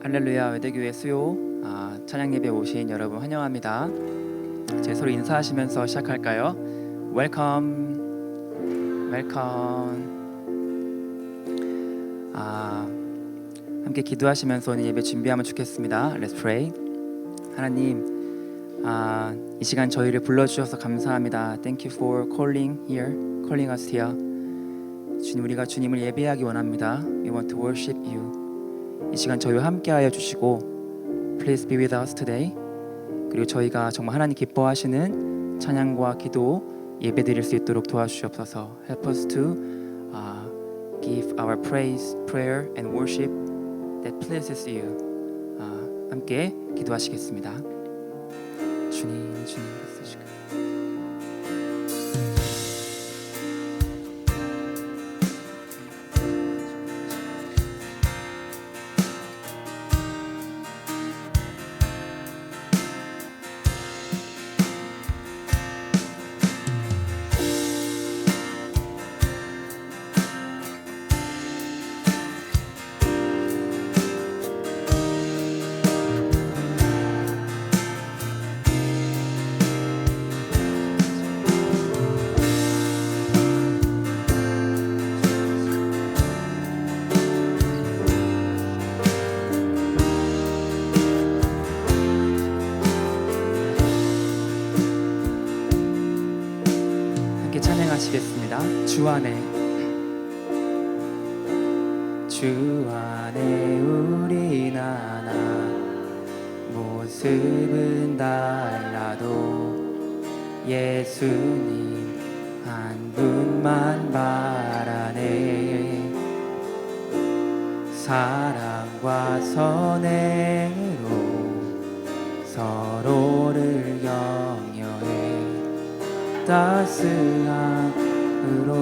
할렐루야 외대교회 수요 찬양 예배 오신 여러분 환영합니다. 제 서로 인사하시면서 시작할까요? 웰컴 웰컴. 함께 기도하시면서 오늘 예배 준비하면 좋겠습니다. Let's pray. 하나님, 이 시간 저희를 불러주셔서 감사합니다. Thank you for calling us here. 주님, 우리가 주님을 예배하기 원합니다. We want to worship you. 이 시간 저희와 함께하여 주시고 Please be with us today. 그리고 저희가 정말 하나님 기뻐하시는 찬양과 기도 예배드릴 수 있도록 도와주시옵소서. Help us to give our praise, prayer and worship that pleases you. 함께 기도하시겠습니다. 주님 쓰시고 찬양하시겠습니다. 주 안에 우린 하나, 모습은 달라도 예수님 한 분만 바라네. 사랑과 선행으로 서로를 격려해 따스함으로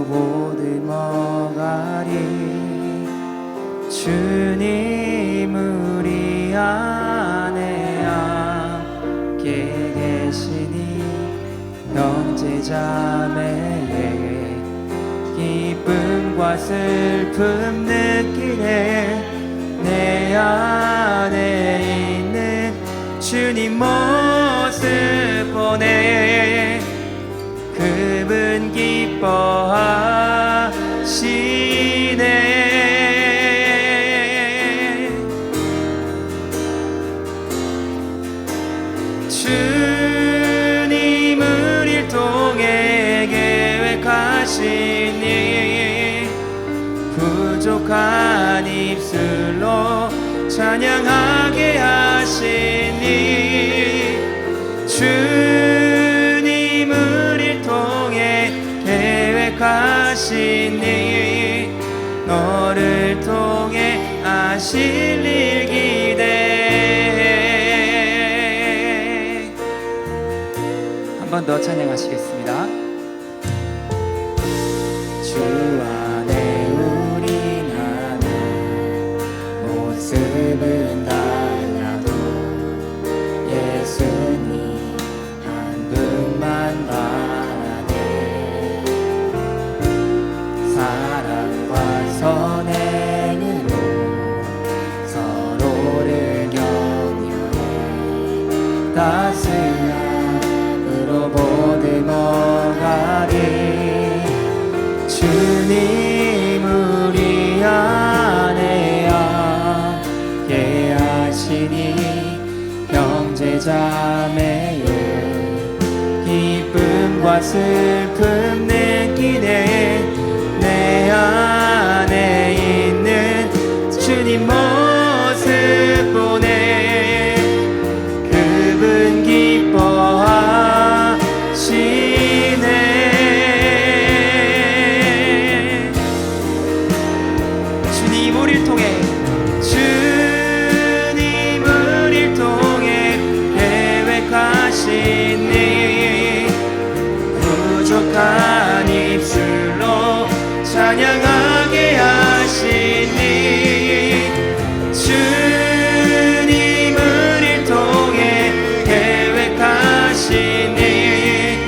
모든 머가리. 주님 우리 안에 함께 계시니 형제자매의 기쁨과 슬픔 느끼네. 내 안에 있는 주님 모습 보네. 그분 기뻐하시네. 주님 우릴 통해 계획하신 일, 부족한 입술로 찬양하게 하신 일. 주님 우릴 통해 계획하신 일, 너를 통해 하실 일 기대해. 한 번 더 찬양하시겠습니다. 주 안에 우린 하나, 모습은 달라도 예수님 한 분만 바라네. 사랑과 선행으로 서로를 격려해 따스함으로 모든 머가리. 주님 우리 안에 함께 하시니 형제자매의 기쁨과 슬픔 느끼네. 내 안에 있는 주님 모습 보네. 그분 기뻐하시네. 주님 우릴 통해 계획하신 일, 부족한 입술로 찬양하게 하신 일. 주님 우릴 통해 계획하신 일,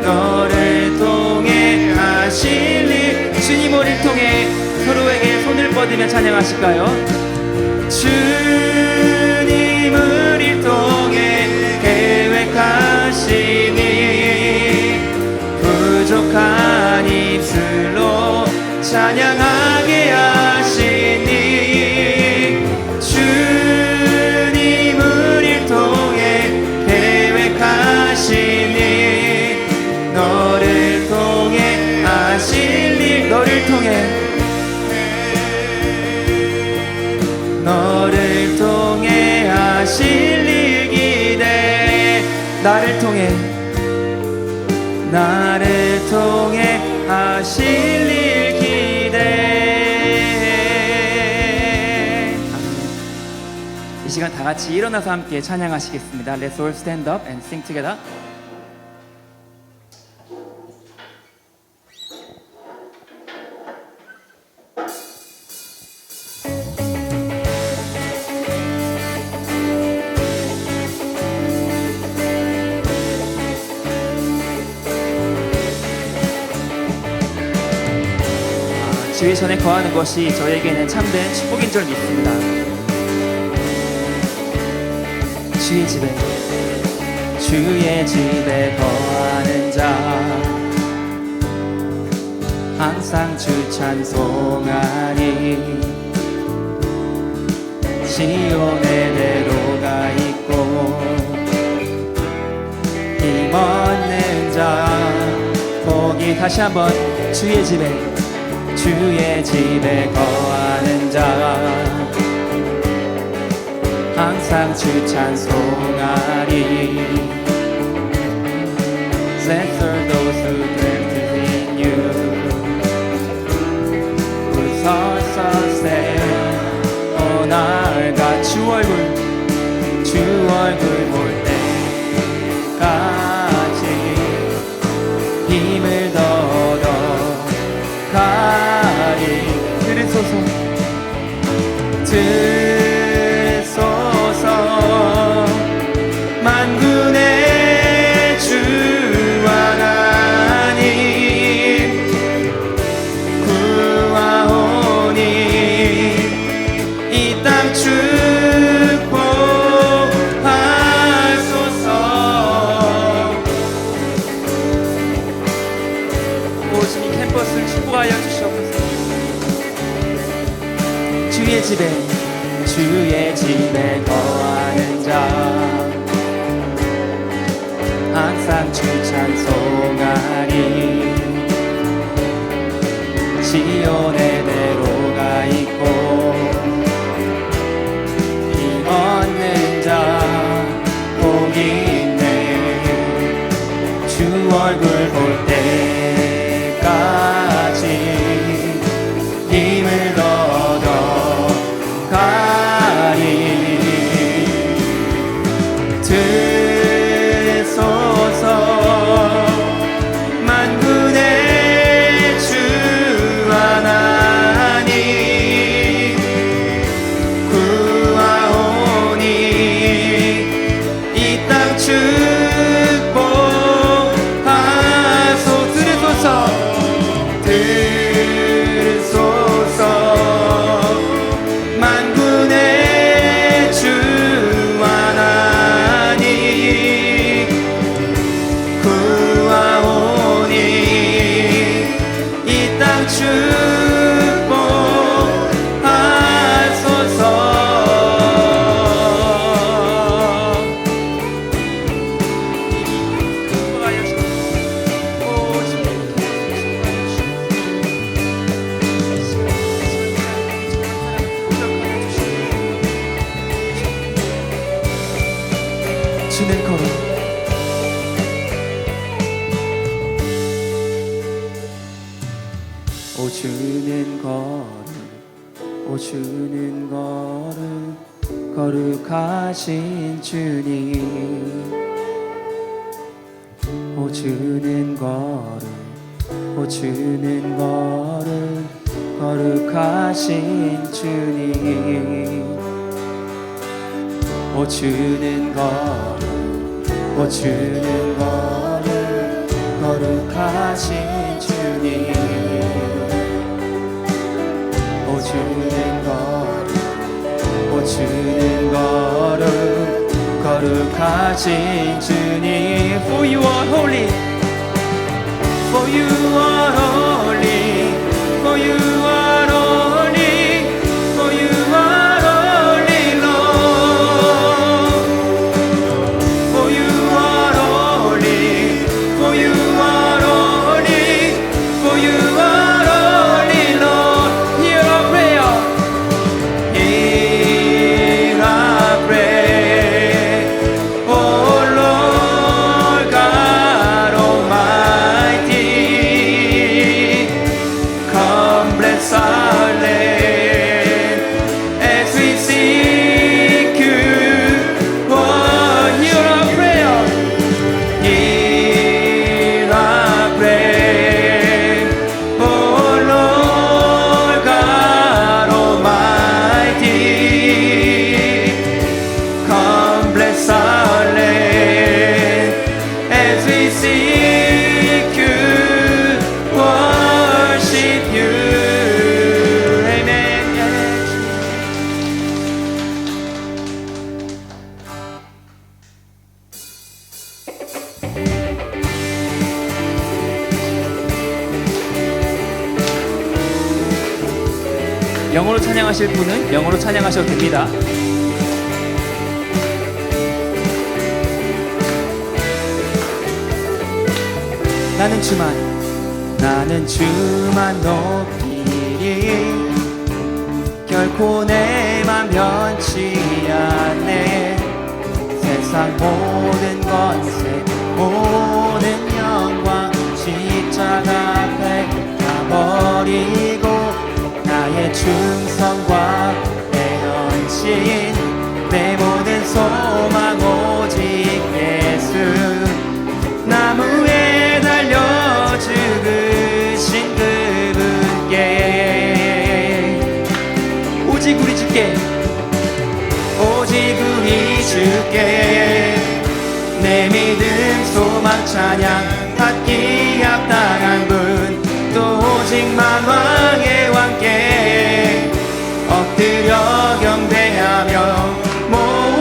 너를 통해 하실 일. 주님 우릴 통해 서로에게 손을 뻗으며 찬양하실까요? 주 너를 통해 하실 일 기대. 나를 통해 하실 일 기대. 이 시간 다 같이 일어나서 함께 찬양하시겠습니다. Let's all stand up and sing together. 주의 전에 거하는 것이 저에게는 참된 축복인 줄 믿습니다. 주의 집에 거하는 자 항상 주 찬송하리. 시온의 대로가 있고 힘없는 자 거기 다시 한번 주의 집에 거하는 자 항상 주 찬송하리. Blessed are those who dwell in you, whose hearts are set on our God. 주 얼굴 볼 때까지 힘을 얻어 가리. 들으소서 만군의 주 하나님 구하오니 이 땅 축복하소서. 오직 이 캠퍼스를 축복하여 주시옵소서. 주의 집에 거하는 자 항상 주 찬송하리. 시온의 대로가 있고 힘없는 자 복이 있네. 주 얼굴 볼 때까지 힘을 얻어 가리. 들으소서 만군의 주 하나님 구하오니 이 땅 축복하소. 들으소서 만군의 주 하나님 구하오니 이 땅 축복하소서. 주는 걸음 주는 걸음 거룩하신 주님. 주는 걸음 거룩하신 주님. 주는 걸음 거룩하신 주님. 주는 걸음 거룩하신 주님. For you are holy, for you are holy, for you are holy, for you are holy Lord. For you are holy, for you are holy, for you are holy Lord. Hear our prayer. Hear 영어로 찬양하실 분은 영어로 찬양하셔도 됩니다. 나는 주만 높이리 결코 내 맘 변치 않네. 세상 모든 권세 모든 영광 십자가 앞에 다 버리고 나의 충성과 내 헌신 내 모든 소망 오직 예수 나무에 달려 죽으신 그분께 오직 우리 주께 오직 우리 주께 내 믿음 소망 찬양 받기 합당한 분 또 오직 만왕의 왕께 엎드려 경배하며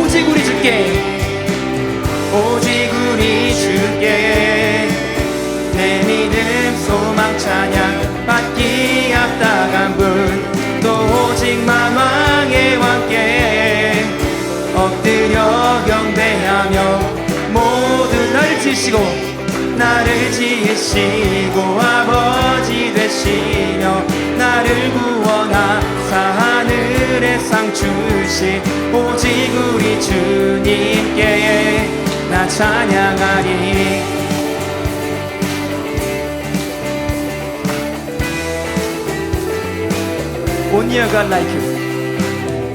오직 우리 주께 오직 우리 주께 내 믿음 소망 찬양 받기 합당한 분 또 오직 만왕의 왕께 엎드려 경배하며 모두 나를 지으시고 아버지 되시며 나를 구원하사 하늘의 상 주신 오직 우리 주님께 나 찬양하리. Only a God like you.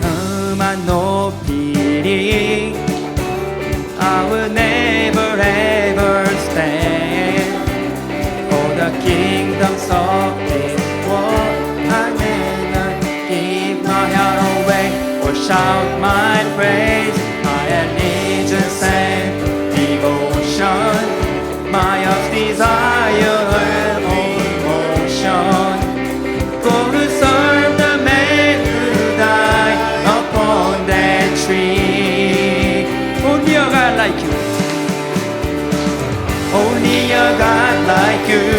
너만 높이리 I will never ever stand for the kingdoms of this world. I never give my heart away or shout my praise. My allegiance and devotion, my heart's desire and emotion. Go to serve the man who died upon that tree. Only a God like you. Only a God like you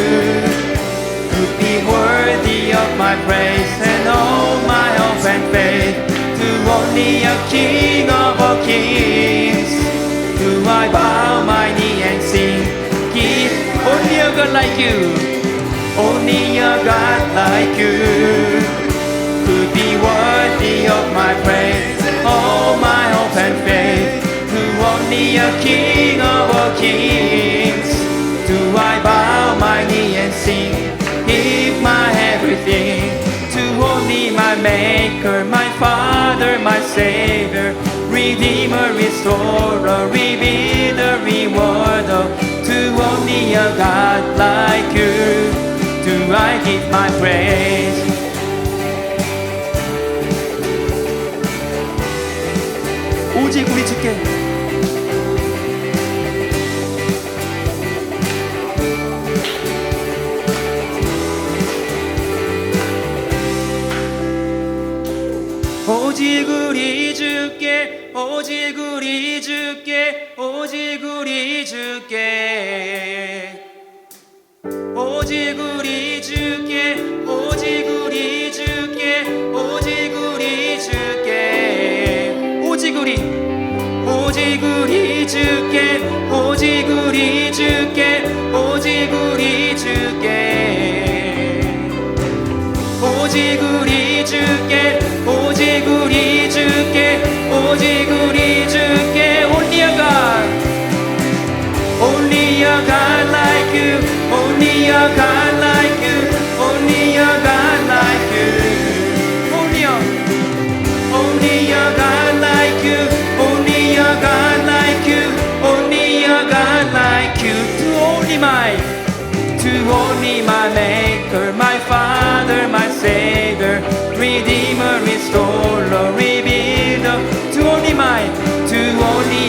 could be worthy of my praise and all my hope and faith. To only a King of all kings do I bow my knee and sing. Give only a God like you. Only a God like you could be worthy of my praise, all my hope and faith. To only a King of all kings do I bow my knee and sing. Give my everything to only my Maker, my Father, my Savior, Redeemer, Restorer, Revealer, Rewarder. To only a God like you do I give my praise. 오직 우리 주께 오직 우리 주께 오직 우리 주께 오직 우리 주께 오직 우리 주께 오직 우리 주께 오직 우리 주께 오직 우리 주께 오직 우리 주께 오직 우리 주께 오직 우리 주께 오직 우리 주께 오직 우리 주께 Only a God Only a God like you Only a God like you Only a God like you Only a God like you Only a God like you Only a God like you To only my Maker, my Father, my Savior, Redeemer, Restorer, Revealer. To only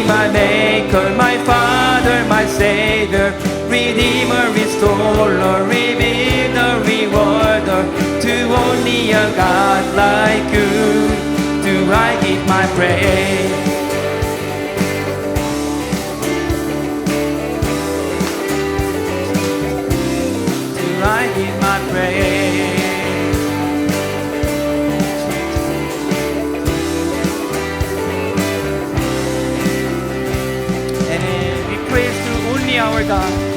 my Maker, my Father, my Savior, Redeemer, Restorer, Revealer, Rewarder. To only a God like you do I give my praise. I give my praise. our God.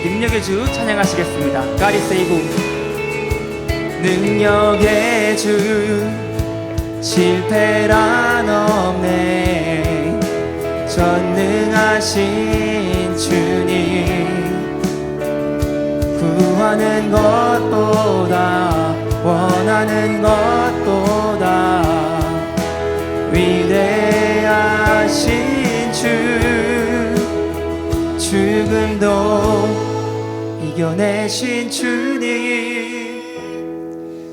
능력의 주 찬양하시겠습니다. God is able. 능력의 주 실패란 없네. 전능하신 주님 구하는 것보다 원하는 것보다 위대하신 주 죽음도 이겨내신 주님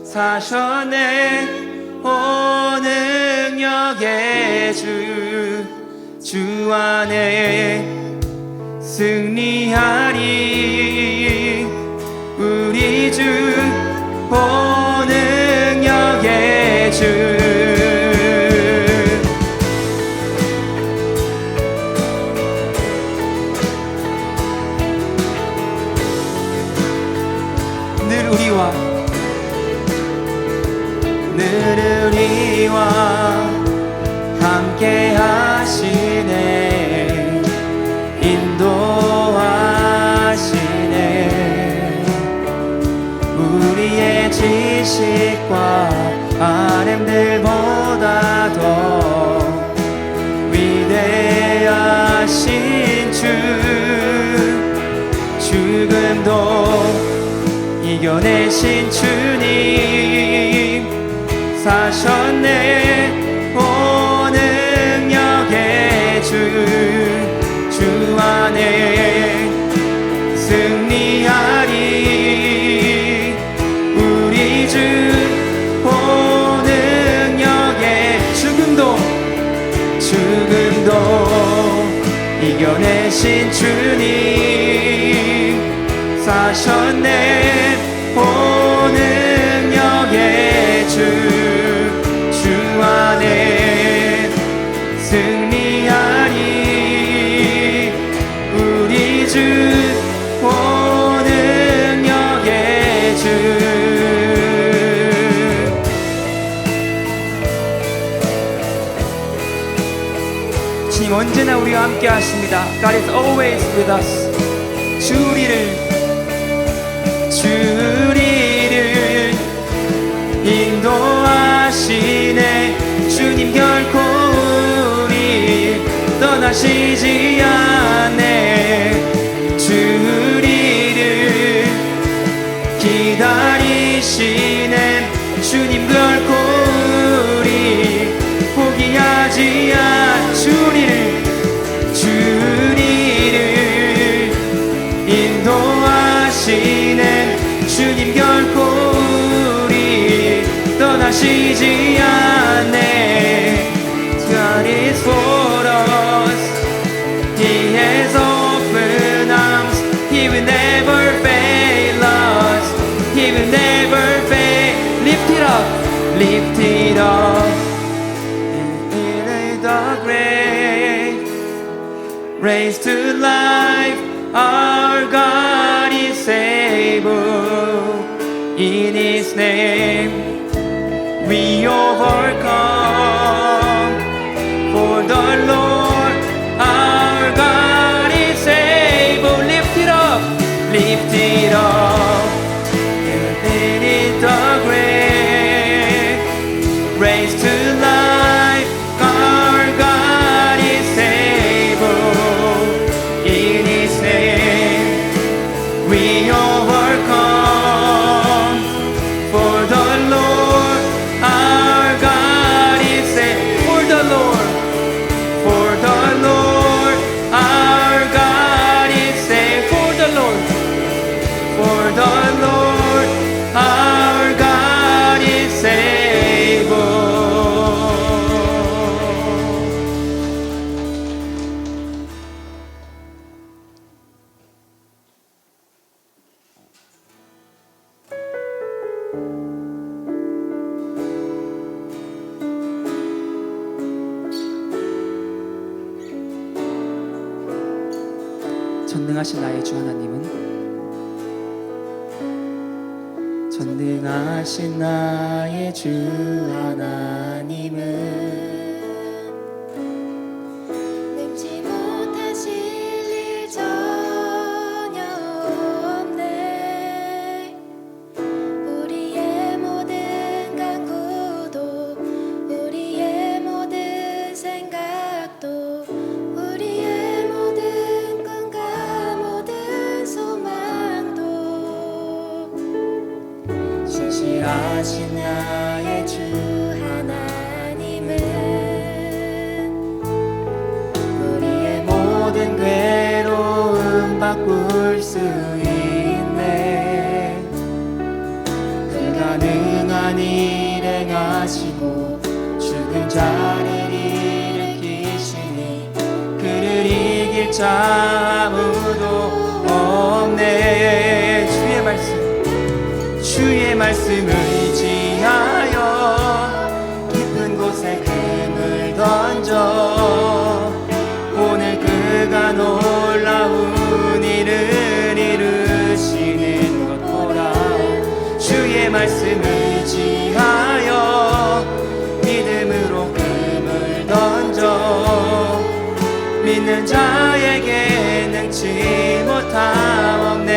사셨네. 오 능력의 주 안에 승리하리. 우리 주 오 능력의 주 늘 우리와 함께 하시네. 인도하시네. 우리의 지식과 바램들보다 더 위대하신 주 죽음도 이겨내신 주님 사셨네. 오 능력의 주 안에 승리하리. 우리 주 오 능력의 죽음도 이겨내신 주님 사셨네. 오 능력의 주 안에 승리하리. 우리 주 오 능력의 주 주님 언제나 우리와 함께 하십니다. God is always with us. 주리를 인도하시네. 주님 결코 우리 떠나시지 않네. 주리를 기다리시네. 주님 결코 우리 포기하지 않. 주리를 인도하시네. 주님 결코 우리 떠나시지 않네. God is for us. He has opened arms. He will never fail us. He will never fail. Lift it up, lift it up. In the grave, raised to life, our God is able. In His name we overcome. For the Lord our God is able. Lift it up, lift it up. In the grave, raised to life, our God is able. In His name we overcome. For the Lord our God 전능하신 나의 주 하나님은 전능하신 나의 주 하나님은 능치 못하실 일 전혀 없네. 우리의 모든 간구도 우리의 모든 생각도 우리의 모든 꿈과 모든 소망도 신실하신 나의 주 하나님은 우리의 모든 괴로움 바꿀 수 있네. 불가능한 일 행하시고 죽은 자를 일으키시니 그를 이길 자 아무도 없네. 주의 말씀을 의지하여 깊은 곳에 금을 던져 오늘 그가 놀라운 일을 이루시는 것 보라. 주의 말씀을 의지하여 믿음으로 금을 던져 믿는 자에게 능치 못함 없네.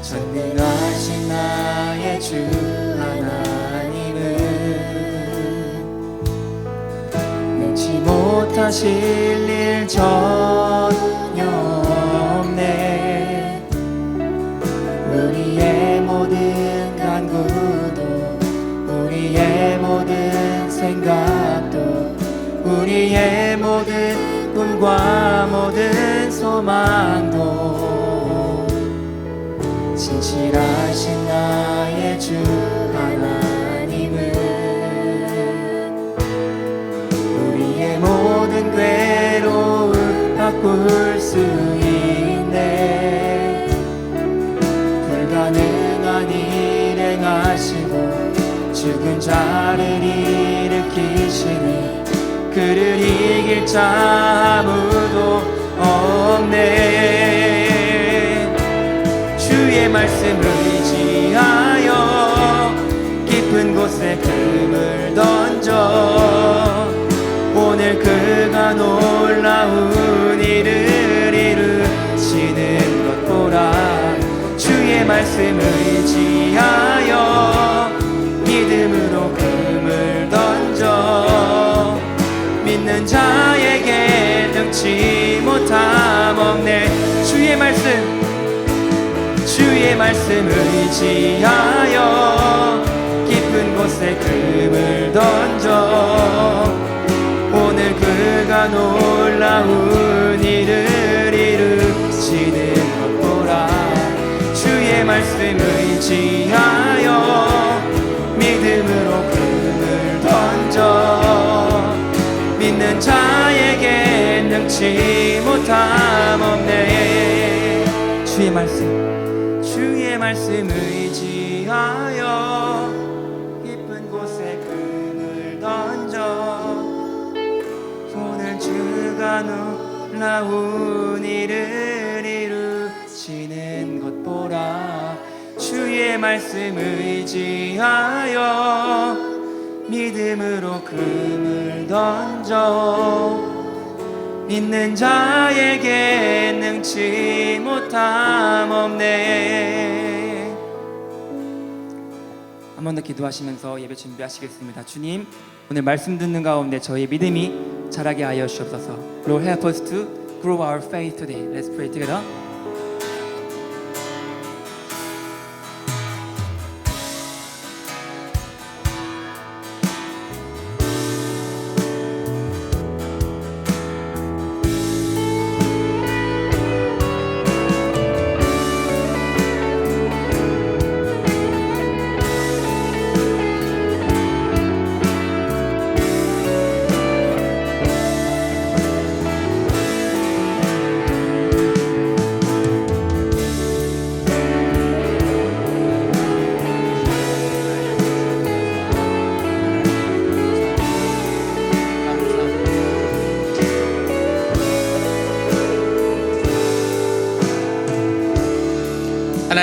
전능하신 나의 주 하나님은 능치 못하실 일 전혀 없네. 우리의 모든 간구도 우리의 모든 생각도 우리의 모든 꿈과 모든 소망도 신실하신 나의 주 하나님은 우리의 모든 괴로움 바꿀 수 있네. 불가능한 일 행하시고 죽은 자를 일으키시니 그를 이길 자 아무도 없네. 주의 말씀을 의지하여 깊은 곳에 금을 던져 오늘 그가 놀라운 일을 이루시는 것 보라. 주의 말씀을 의지하여 믿음으로 금을 던져 믿는 자에게 능치 못함 없네. 주의 말씀을 의지하여 깊은 곳에 금을 던져 오늘 그가 놀라운 일을 이루시는 것 보라. 주의 말씀을 의지하여 믿음으로 금을 던져 믿는 자에게 능치 못함 없네. 주의 말씀 의지하여 깊은 곳에 금을 던져 오늘 주가 놀라운 일을 이루시는 것 보라. 주의 말씀 의지하여 믿음으로 금을 던져 믿는 자에게 능치 못함 없네. 한 번 더 기도하시면서 예배 준비하시겠습니다. 주님, 오늘 말씀 듣는 가운데 저희의 믿음이 자라게 하여 주옵소서. Lord, help us to grow our faith today. Let's pray together.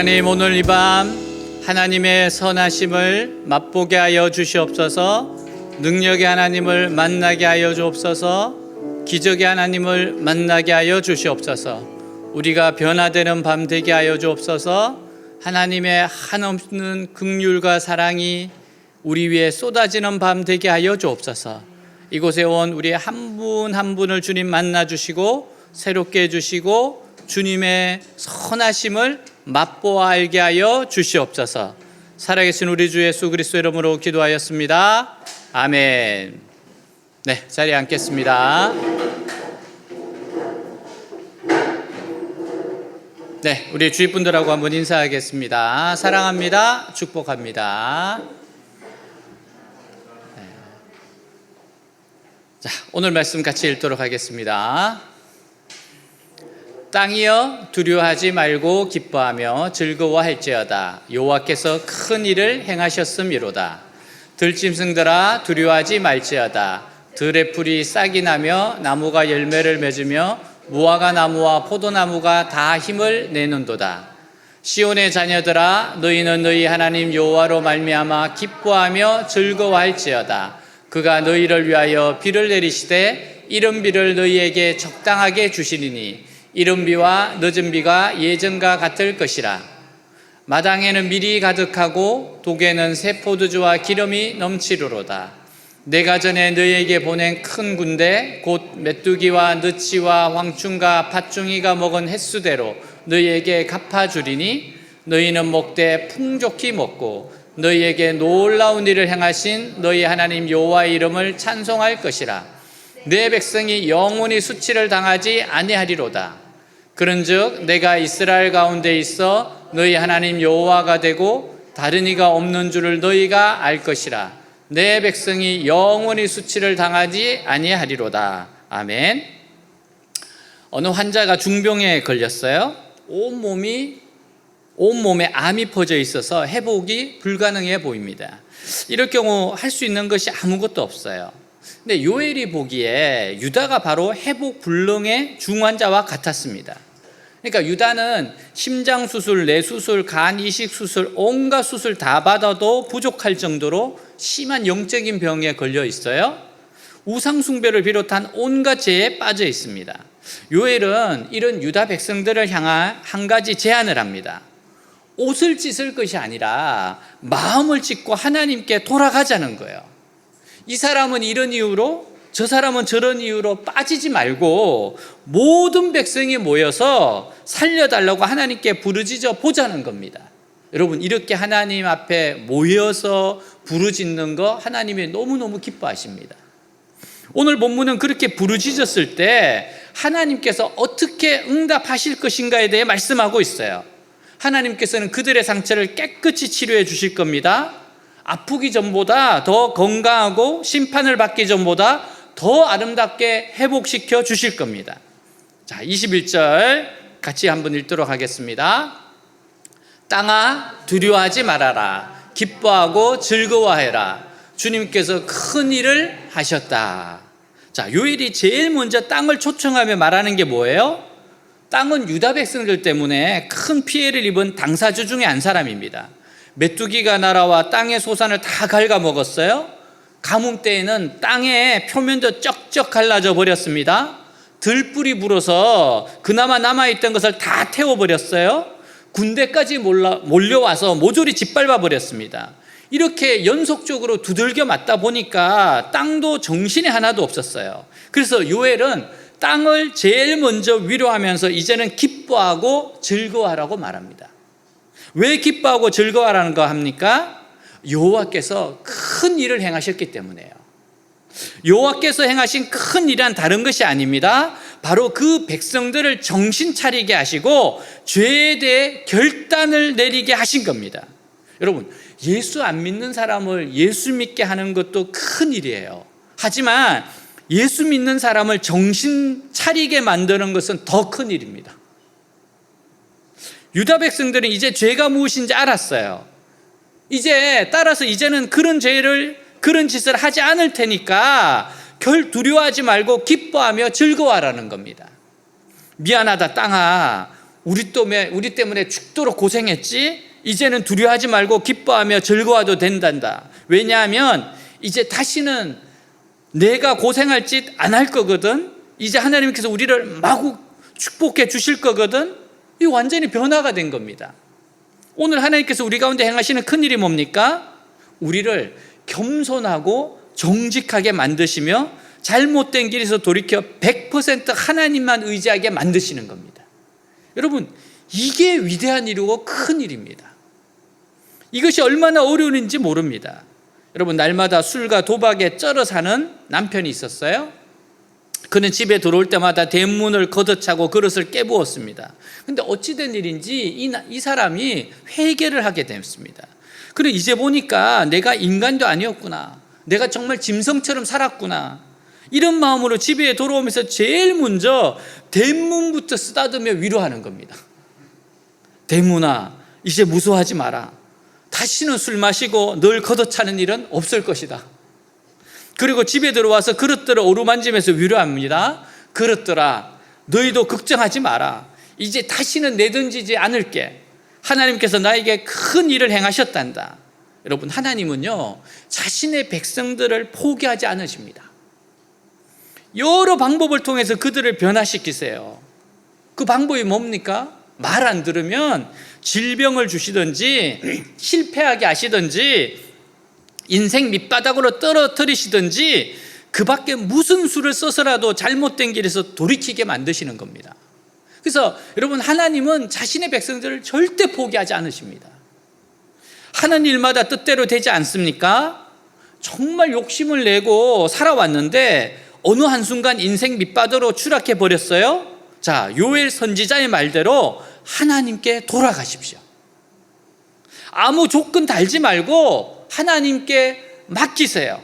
하나님, 오늘 이 밤 하나님의 선하심을 맛보게 하여 주시옵소서. 능력의 하나님을 만나게 하여 주옵소서. 기적의 하나님을 만나게 하여 주시옵소서. 우리가 변화되는 밤 되게 하여 주옵소서. 하나님의 한없는 긍휼과 사랑이 우리 위에 쏟아지는 밤 되게 하여 주옵소서. 이곳에 온 우리 한 분 한 분을 주님 만나 주시고 새롭게 해주시고 주님의 선하심을 맛보아 알게 하여 주시옵소서. 살아계신 우리 주 예수 그리스도 이름으로 기도하였습니다. 아멘. 네, 자리에 앉겠습니다. 네, 우리 주위 분들하고 한번 인사하겠습니다. 사랑합니다. 축복합니다. 네. 자, 오늘 말씀 같이 읽도록 하겠습니다. 땅이여 두려워하지 말고 기뻐하며 즐거워할지어다. 여호와께서 큰 일을 행하셨음이로다. 들짐승들아 두려워하지 말지어다. 들의 풀이 싹이 나며 나무가 열매를 맺으며 무화과 나무와 포도나무가 다 힘을 내는도다. 시온의 자녀들아 너희는 너희 하나님 여호와로 말미암아 기뻐하며 즐거워할지어다. 그가 너희를 위하여 비를 내리시되 이른 비를 너희에게 적당하게 주시리니 이른 비와 늦은 비가 예전과 같을 것이라. 마당에는 밀이 가득하고 독에는 새 포도주와 기름이 넘치르로다. 내가 전에 너희에게 보낸 큰 군대 곧 메뚜기와 느치와 황충과 팥중이가 먹은 횟수대로 너희에게 갚아주리니 너희는 먹되 풍족히 먹고 너희에게 놀라운 일을 행하신 너희 하나님 여호와의 이름을 찬송할 것이라. 내 백성이 영원히 수치를 당하지 아니하리로다. 그런즉 내가 이스라엘 가운데 있어 너희 하나님 여호와가 되고 다른 이가 없는 줄을 너희가 알 것이라. 내 백성이 영원히 수치를 당하지 아니하리로다. 아멘. 어느 환자가 중병에 걸렸어요. 온몸에 암이 퍼져 있어서 회복이 불가능해 보입니다. 이럴 경우 할 수 있는 것이 아무것도 없어요. 근데 요엘이 보기에 유다가 바로 회복 불능의 중환자와 같았습니다. 그러니까 유다는 심장 수술, 뇌 수술, 간 이식 수술, 온갖 수술 다 받아도 부족할 정도로 심한 영적인 병에 걸려 있어요. 우상 숭배를 비롯한 온갖 죄에 빠져 있습니다. 요엘은 이런 유다 백성들을 향한 한 가지 제안을 합니다. 옷을 찢을 것이 아니라 마음을 찢고 하나님께 돌아가자는 거예요. 이 사람은 이런 이유로 저 사람은 저런 이유로 빠지지 말고 모든 백성이 모여서 살려달라고 하나님께 부르짖어 보자는 겁니다. 여러분, 이렇게 하나님 앞에 모여서 부르짖는 거 하나님이 너무너무 기뻐하십니다. 오늘 본문은 그렇게 부르짖었을 때 하나님께서 어떻게 응답하실 것인가에 대해 말씀하고 있어요. 하나님께서는 그들의 상처를 깨끗이 치료해 주실 겁니다. 아프기 전보다 더 건강하고 심판을 받기 전보다 더 아름답게 회복시켜 주실 겁니다. 자, 21절 같이 한번 읽도록 하겠습니다. 땅아 두려워하지 말아라. 기뻐하고 즐거워해라. 주님께서 큰 일을 하셨다. 자, 요엘이 제일 먼저 땅을 초청하며 말하는 게 뭐예요? 땅은 유다 백성들 때문에 큰 피해를 입은 당사주 중에 한 사람입니다. 메뚜기가 날아와 땅의 소산을 다 갉아먹었어요. 가뭄 때에는 땅의 표면도 쩍쩍 갈라져 버렸습니다. 들불이 불어서 그나마 남아있던 것을 다 태워버렸어요. 군대까지 몰려와서 모조리 짓밟아 버렸습니다. 이렇게 연속적으로 두들겨 맞다 보니까 땅도 정신이 하나도 없었어요. 그래서 요엘은 땅을 제일 먼저 위로하면서 이제는 기뻐하고 즐거워하라고 말합니다. 왜 기뻐하고 즐거워하라는 거 합니까? 여호와께서 큰 일을 행하셨기 때문에요. 여호와께서 행하신 큰 일은 다른 것이 아닙니다. 바로 그 백성들을 정신 차리게 하시고 죄에 대해 결단을 내리게 하신 겁니다. 여러분, 예수 안 믿는 사람을 예수 믿게 하는 것도 큰 일이에요. 하지만 예수 믿는 사람을 정신 차리게 만드는 것은 더 큰 일입니다. 유다 백성들은 이제 죄가 무엇인지 알았어요. 따라서 이제는 그런 짓을 하지 않을 테니까 결 두려워하지 말고 기뻐하며 즐거워하라는 겁니다. 미안하다 땅아, 우리 때문에 죽도록 고생했지? 이제는 두려워하지 말고 기뻐하며 즐거워도 된단다. 왜냐하면 이제 다시는 내가 고생할 짓 안 할 거거든. 이제 하나님께서 우리를 마구 축복해 주실 거거든. 이 완전히 변화가 된 겁니다. 오늘 하나님께서 우리 가운데 행하시는 큰일이 뭡니까? 우리를 겸손하고 정직하게 만드시며 잘못된 길에서 돌이켜 100% 하나님만 의지하게 만드시는 겁니다. 여러분, 이게 위대한 일이고 큰 일입니다. 이것이 얼마나 어려운지 모릅니다. 여러분, 날마다 술과 도박에 쩔어 사는 남편이 있었어요. 그는 집에 들어올 때마다 대문을 걷어차고 그릇을 깨부었습니다. 근데 어찌된 일인지 이 사람이 회개를 하게 됐습니다. 그래, 이제 보니까 내가 인간도 아니었구나. 내가 정말 짐승처럼 살았구나. 이런 마음으로 집에 돌아오면서 제일 먼저 대문부터 쓰다듬며 위로하는 겁니다. 대문아, 이제 무서워하지 마라. 다시는 술 마시고 널 걷어차는 일은 없을 것이다. 그리고 집에 들어와서 그릇들을 어루만지면서 위로합니다. 그릇들아, 너희도 걱정하지 마라. 이제 다시는 내던지지 않을게. 하나님께서 나에게 큰 일을 행하셨단다. 여러분, 하나님은요, 자신의 백성들을 포기하지 않으십니다. 여러 방법을 통해서 그들을 변화시키세요. 그 방법이 뭡니까? 말 안 들으면 질병을 주시든지 실패하게 하시든지 인생 밑바닥으로 떨어뜨리시든지 그 밖에 무슨 수를 써서라도 잘못된 길에서 돌이키게 만드시는 겁니다. 그래서 여러분, 하나님은 자신의 백성들을 절대 포기하지 않으십니다. 하는 일마다 뜻대로 되지 않습니까? 정말 욕심을 내고 살아왔는데 어느 한순간 인생 밑바닥으로 추락해 버렸어요. 자, 요엘 선지자의 말대로 하나님께 돌아가십시오. 아무 조건 달지 말고 하나님께 맡기세요.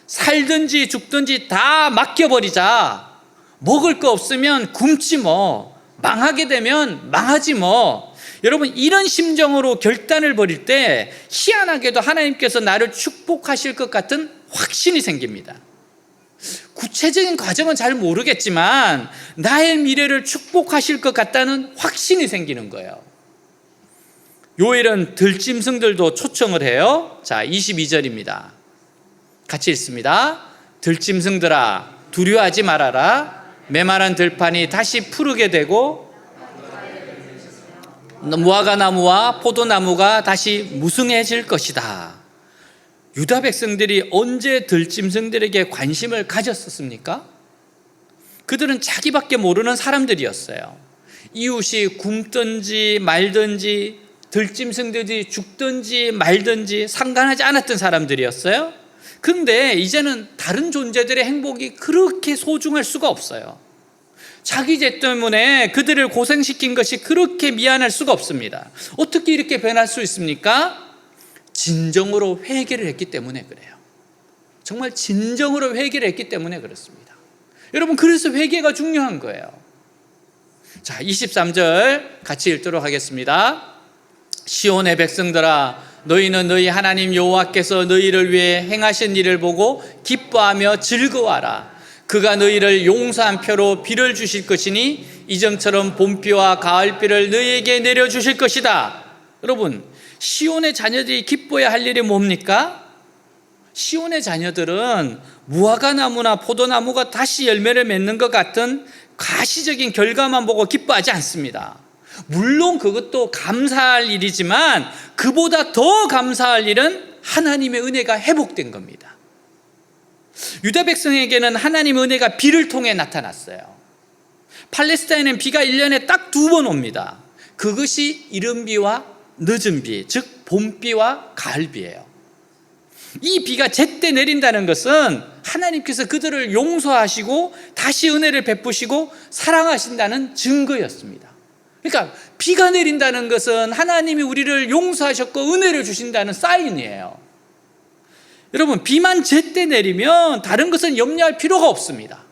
살든지 죽든지 다 맡겨버리자. 먹을 거 없으면 굶지 뭐, 망하게 되면 망하지 뭐. 여러분, 이런 심정으로 결단을 벌일 때 희한하게도 하나님께서 나를 축복하실 것 같은 확신이 생깁니다. 구체적인 과정은 잘 모르겠지만 나의 미래를 축복하실 것 같다는 확신이 생기는 거예요. 요엘은 들짐승들도 초청을 해요. 자, 22절입니다. 같이 읽습니다. 들짐승들아, 두려워하지 말아라. 메마른 들판이 다시 푸르게 되고 무화과나무와 포도나무가 다시 무성해질 것이다. 유다 백성들이 언제 들짐승들에게 관심을 가졌었습니까? 그들은 자기밖에 모르는 사람들이었어요. 이웃이 굶든지 말든지 들짐승들이 죽든지 말든지 상관하지 않았던 사람들이었어요. 그런데 이제는 다른 존재들의 행복이 그렇게 소중할 수가 없어요. 자기 죄 때문에 그들을 고생시킨 것이 그렇게 미안할 수가 없습니다. 어떻게 이렇게 변할 수 있습니까? 진정으로 회개를 했기 때문에 그래요. 정말 진정으로 회개를 했기 때문에 그렇습니다. 여러분, 그래서 회개가 중요한 거예요. 자, 23절 같이 읽도록 하겠습니다. 시온의 백성들아, 너희는 너희 하나님 여호와께서 너희를 위해 행하신 일을 보고 기뻐하며 즐거워하라. 그가 너희를 용서한 표로 비를 주실 것이니 이전처럼 봄비와 가을비를 너희에게 내려주실 것이다. 여러분, 시온의 자녀들이 기뻐해야 할 일이 뭡니까? 시온의 자녀들은 무화과나무나 포도나무가 다시 열매를 맺는 것 같은 가시적인 결과만 보고 기뻐하지 않습니다. 물론 그것도 감사할 일이지만 그보다 더 감사할 일은 하나님의 은혜가 회복된 겁니다. 유다 백성에게는 하나님의 은혜가 비를 통해 나타났어요. 팔레스타인은 비가 1년에 딱 2번 옵니다. 그것이 이른 비와 늦은 비, 즉 봄비와 가을비예요. 이 비가 제때 내린다는 것은 하나님께서 그들을 용서하시고 다시 은혜를 베푸시고 사랑하신다는 증거였습니다. 그러니까 비가 내린다는 것은 하나님이 우리를 용서하셨고 은혜를 주신다는 사인이에요. 여러분, 비만 제때 내리면 다른 것은 염려할 필요가 없습니다.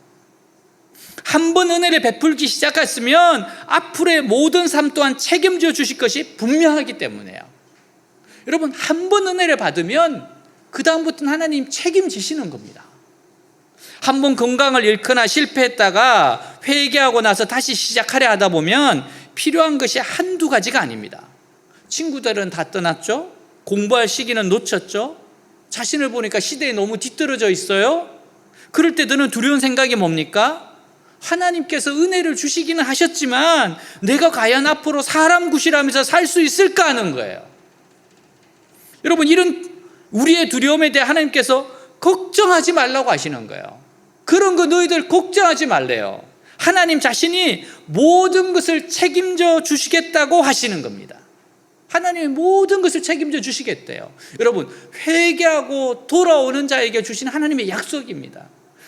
한 번 은혜를 베풀기 시작했으면 앞으로의 모든 삶 또한 책임져 주실 것이 분명하기 때문에요. 여러분, 한 번 은혜를 받으면 그 다음부터는 하나님 책임지시는 겁니다. 한 번 건강을 잃거나 실패했다가 회개하고 나서 다시 시작하려 하다 보면 필요한 것이 한두 가지가 아닙니다. 친구들은 다 떠났죠? 공부할 시기는 놓쳤죠? 자신을 보니까 시대에 너무 뒤떨어져 있어요? 그럴 때 드는 두려운 생각이 뭡니까? 하나님께서 은혜를 주시기는 하셨지만 내가 과연 앞으로 사람 구실하면서 살 수 있을까 하는 거예요. 여러분, 이런 우리의 두려움에 대해 하나님께서 걱정하지 말라고 하시는 거예요. 그런 거 너희들 걱정하지 말래요. 하나님 자신이 모든 것을 책임져 주시겠다고 하시는 겁니다. 하나님이 모든 것을 책임져 주시겠대요. 여러분, 회개하고 돌아오는 자에게 주신 하나님의 약속입니다.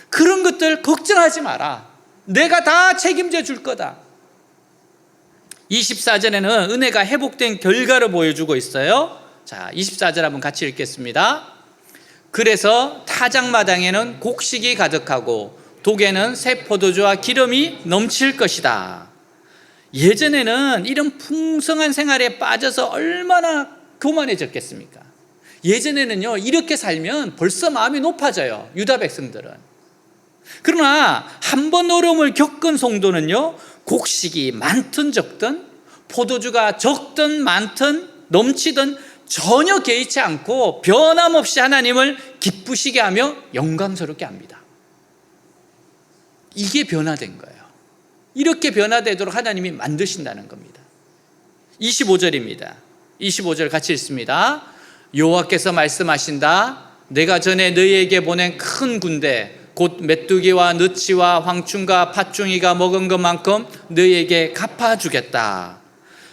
그런 것들 걱정하지 마라. 내가 다 책임져 줄 거다. 24절에는 은혜가 회복된 결과를 보여주고 있어요. 자, 24절 한번 같이 읽겠습니다. 그래서 타작마당에는 곡식이 가득하고 독에는 새 포도주와 기름이 넘칠 것이다. 예전에는 이런 풍성한 생활에 빠져서 얼마나 교만해졌겠습니까? 예전에는요, 이렇게 살면 벌써 마음이 높아져요, 유다 백성들은. 그러나 한 번 어려움을 겪은 성도는요, 곡식이 많든 적든 포도주가 적든 많든 넘치든 전혀 개의치 않고 변함없이 하나님을 기쁘시게 하며 영광스럽게 합니다. 이게 변화된 거예요. 이렇게 변화되도록 하나님이 만드신다는 겁니다. 25절입니다. 25절 같이 읽습니다. 여호와께서 말씀하신다. 내가 전에 너희에게 보낸 큰 군대 곧 메뚜기와 느치와 황충과 팥중이가 먹은 것만큼 너희에게 갚아주겠다.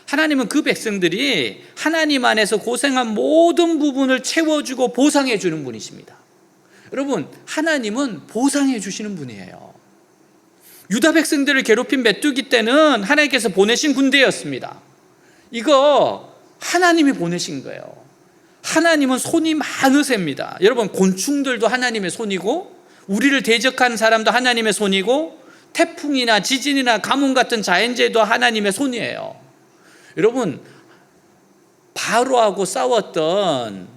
하나님은 그 백성들이 하나님 안에서 고생한 모든 부분을 채워주고 보상해 주는 분이십니다. 여러분, 하나님은 보상해 주시는 분이에요. 유다 백성들을 괴롭힌 메뚜기 때는 하나님께서 보내신 군대였습니다. 이거 하나님이 보내신 거예요. 하나님은 손이 많으십니다. 여러분, 곤충들도 하나님의 손이고 우리를 대적하는 사람도 하나님의 손이고 태풍이나 지진이나 가뭄 같은 자연재해도 하나님의 손이에요. 여러분, 바로하고 싸웠던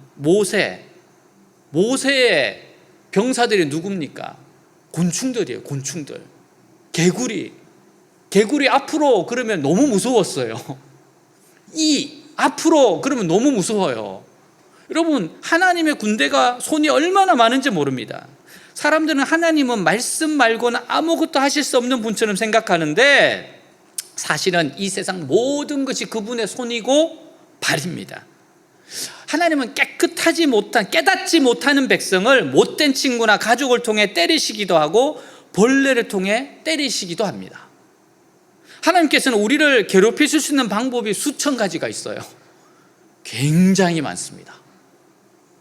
모세의 병사들이 누굽니까? 곤충들이에요. 곤충들. 개구리 앞으로 그러면 너무 무서웠어요. 앞으로 그러면 너무 무서워요. 여러분, 하나님의 군대가 손이 얼마나 많은지 모릅니다. 사람들은 하나님은 말씀 말고는 아무것도 하실 수 없는 분처럼 생각하는데 사실은 이 세상 모든 것이 그분의 손이고 발입니다. 하나님은 깨닫지 못하는 백성을 못된 친구나 가족을 통해 때리시기도 하고 벌레를 통해 때리시기도 합니다. 하나님께서는 우리를 괴롭히실 수 있는 방법이 수천 가지가 있어요. 굉장히 많습니다.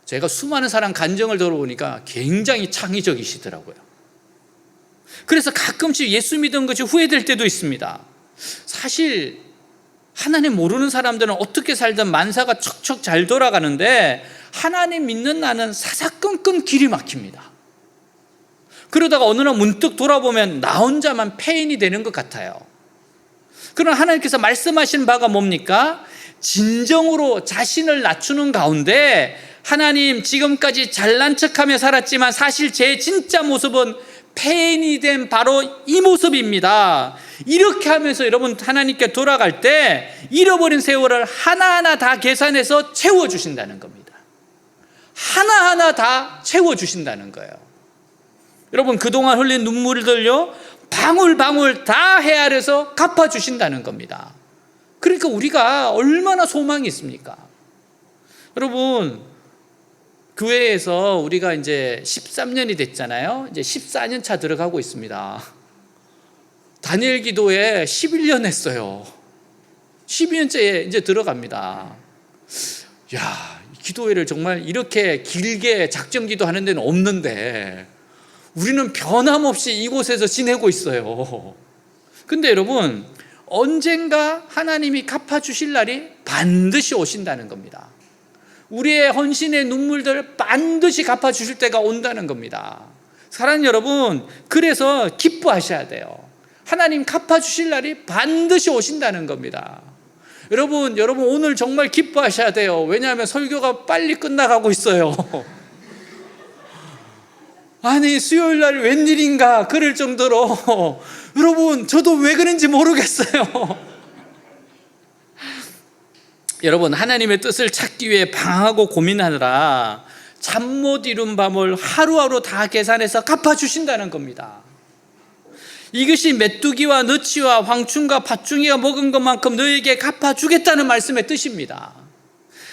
제가 수많은 사람 간증을 들어보니까 굉장히 창의적이시더라고요. 그래서 가끔씩 예수 믿은 것이 후회될 때도 있습니다. 사실 하나님 모르는 사람들은 어떻게 살든 만사가 척척 잘 돌아가는데 하나님 믿는 나는 사사건건 길이 막힙니다. 그러다가 어느 날 문득 돌아보면 나 혼자만 폐인이 되는 것 같아요. 그러나 하나님께서 말씀하신 바가 뭡니까? 진정으로 자신을 낮추는 가운데 하나님, 지금까지 잘난 척하며 살았지만 사실 제 진짜 모습은 폐인이 된 바로 이 모습입니다. 이렇게 하면서 여러분, 하나님께 돌아갈 때 잃어버린 세월을 하나하나 다 계산해서 채워주신다는 겁니다. 하나하나 다 채워주신다는 거예요. 여러분, 그동안 흘린 눈물들요, 방울방울 다 헤아려서 갚아주신다는 겁니다. 그러니까 우리가 얼마나 소망이 있습니까? 여러분, 교회에서 우리가 이제 13년이 됐잖아요. 이제 14년 차 들어가고 있습니다. 다니엘 기도에 11년 했어요. 12년째에 이제 들어갑니다. 야, 기도회를 정말 이렇게 길게 작정 기도하는 데는 없는데 우리는 변함없이 이곳에서 지내고 있어요. 근데 여러분, 언젠가 하나님이 갚아주실 날이 반드시 오신다는 겁니다. 우리의 헌신의 눈물들 반드시 갚아주실 때가 온다는 겁니다. 사랑하는 여러분, 그래서 기뻐하셔야 돼요. 하나님 갚아주실 날이 반드시 오신다는 겁니다. 여러분 오늘 정말 기뻐하셔야 돼요. 왜냐하면 설교가 빨리 끝나가고 있어요. 아니, 수요일 날 웬일인가 그럴 정도로 여러분, 저도 왜 그런지 모르겠어요. 여러분, 하나님의 뜻을 찾기 위해 방황하고 고민하느라 잠 못 이룬 밤을 하루하루 다 계산해서 갚아주신다는 겁니다. 이것이 메뚜기와 너치와 황충과 팥중이가 먹은 것만큼 너에게 갚아주겠다는 말씀의 뜻입니다.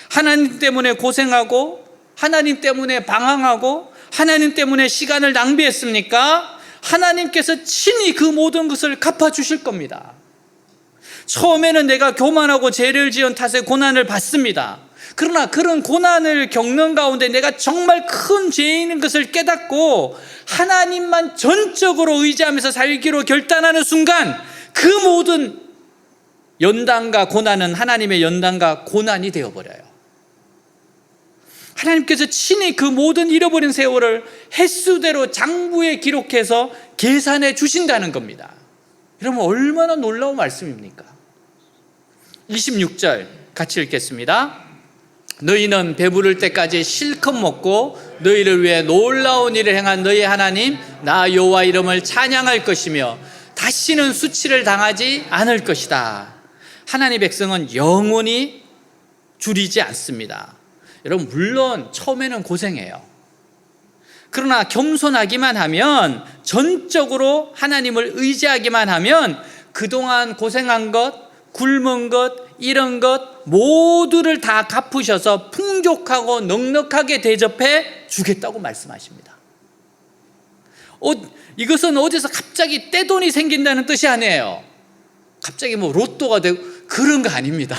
하나님 때문에 고생하고, 하나님 때문에 방황하고, 하나님 때문에 시간을 낭비했습니까? 하나님께서 친히 그 모든 것을 갚아주실 겁니다. 처음에는 내가 교만하고 죄를 지은 탓에 고난을 받습니다. 그러나 그런 고난을 겪는 가운데 내가 정말 큰 죄인인 것을 깨닫고 하나님만 전적으로 의지하면서 살기로 결단하는 순간 그 모든 연단과 고난은 하나님의 연단과 고난이 되어버려요. 하나님께서 친히 그 모든 잃어버린 세월을 횟수대로 장부에 기록해서 계산해 주신다는 겁니다. 여러분, 얼마나 놀라운 말씀입니까? 26절 같이 읽겠습니다. 너희는 배부를 때까지 실컷 먹고 너희를 위해 놀라운 일을 행한 너희 하나님 나 여호와 이름을 찬양할 것이며 다시는 수치를 당하지 않을 것이다. 하나님의 백성은 영원히 줄이지 않습니다. 여러분, 물론 처음에는 고생해요. 그러나 겸손하기만 하면, 전적으로 하나님을 의지하기만 하면 그동안 고생한 것, 굶은 것, 이런 것 모두를 다 갚으셔서 풍족하고 넉넉하게 대접해 주겠다고 말씀하십니다. 이것은 어디서 갑자기 떼돈이 생긴다는 뜻이 아니에요. 갑자기 뭐 로또가 되고 그런 거 아닙니다.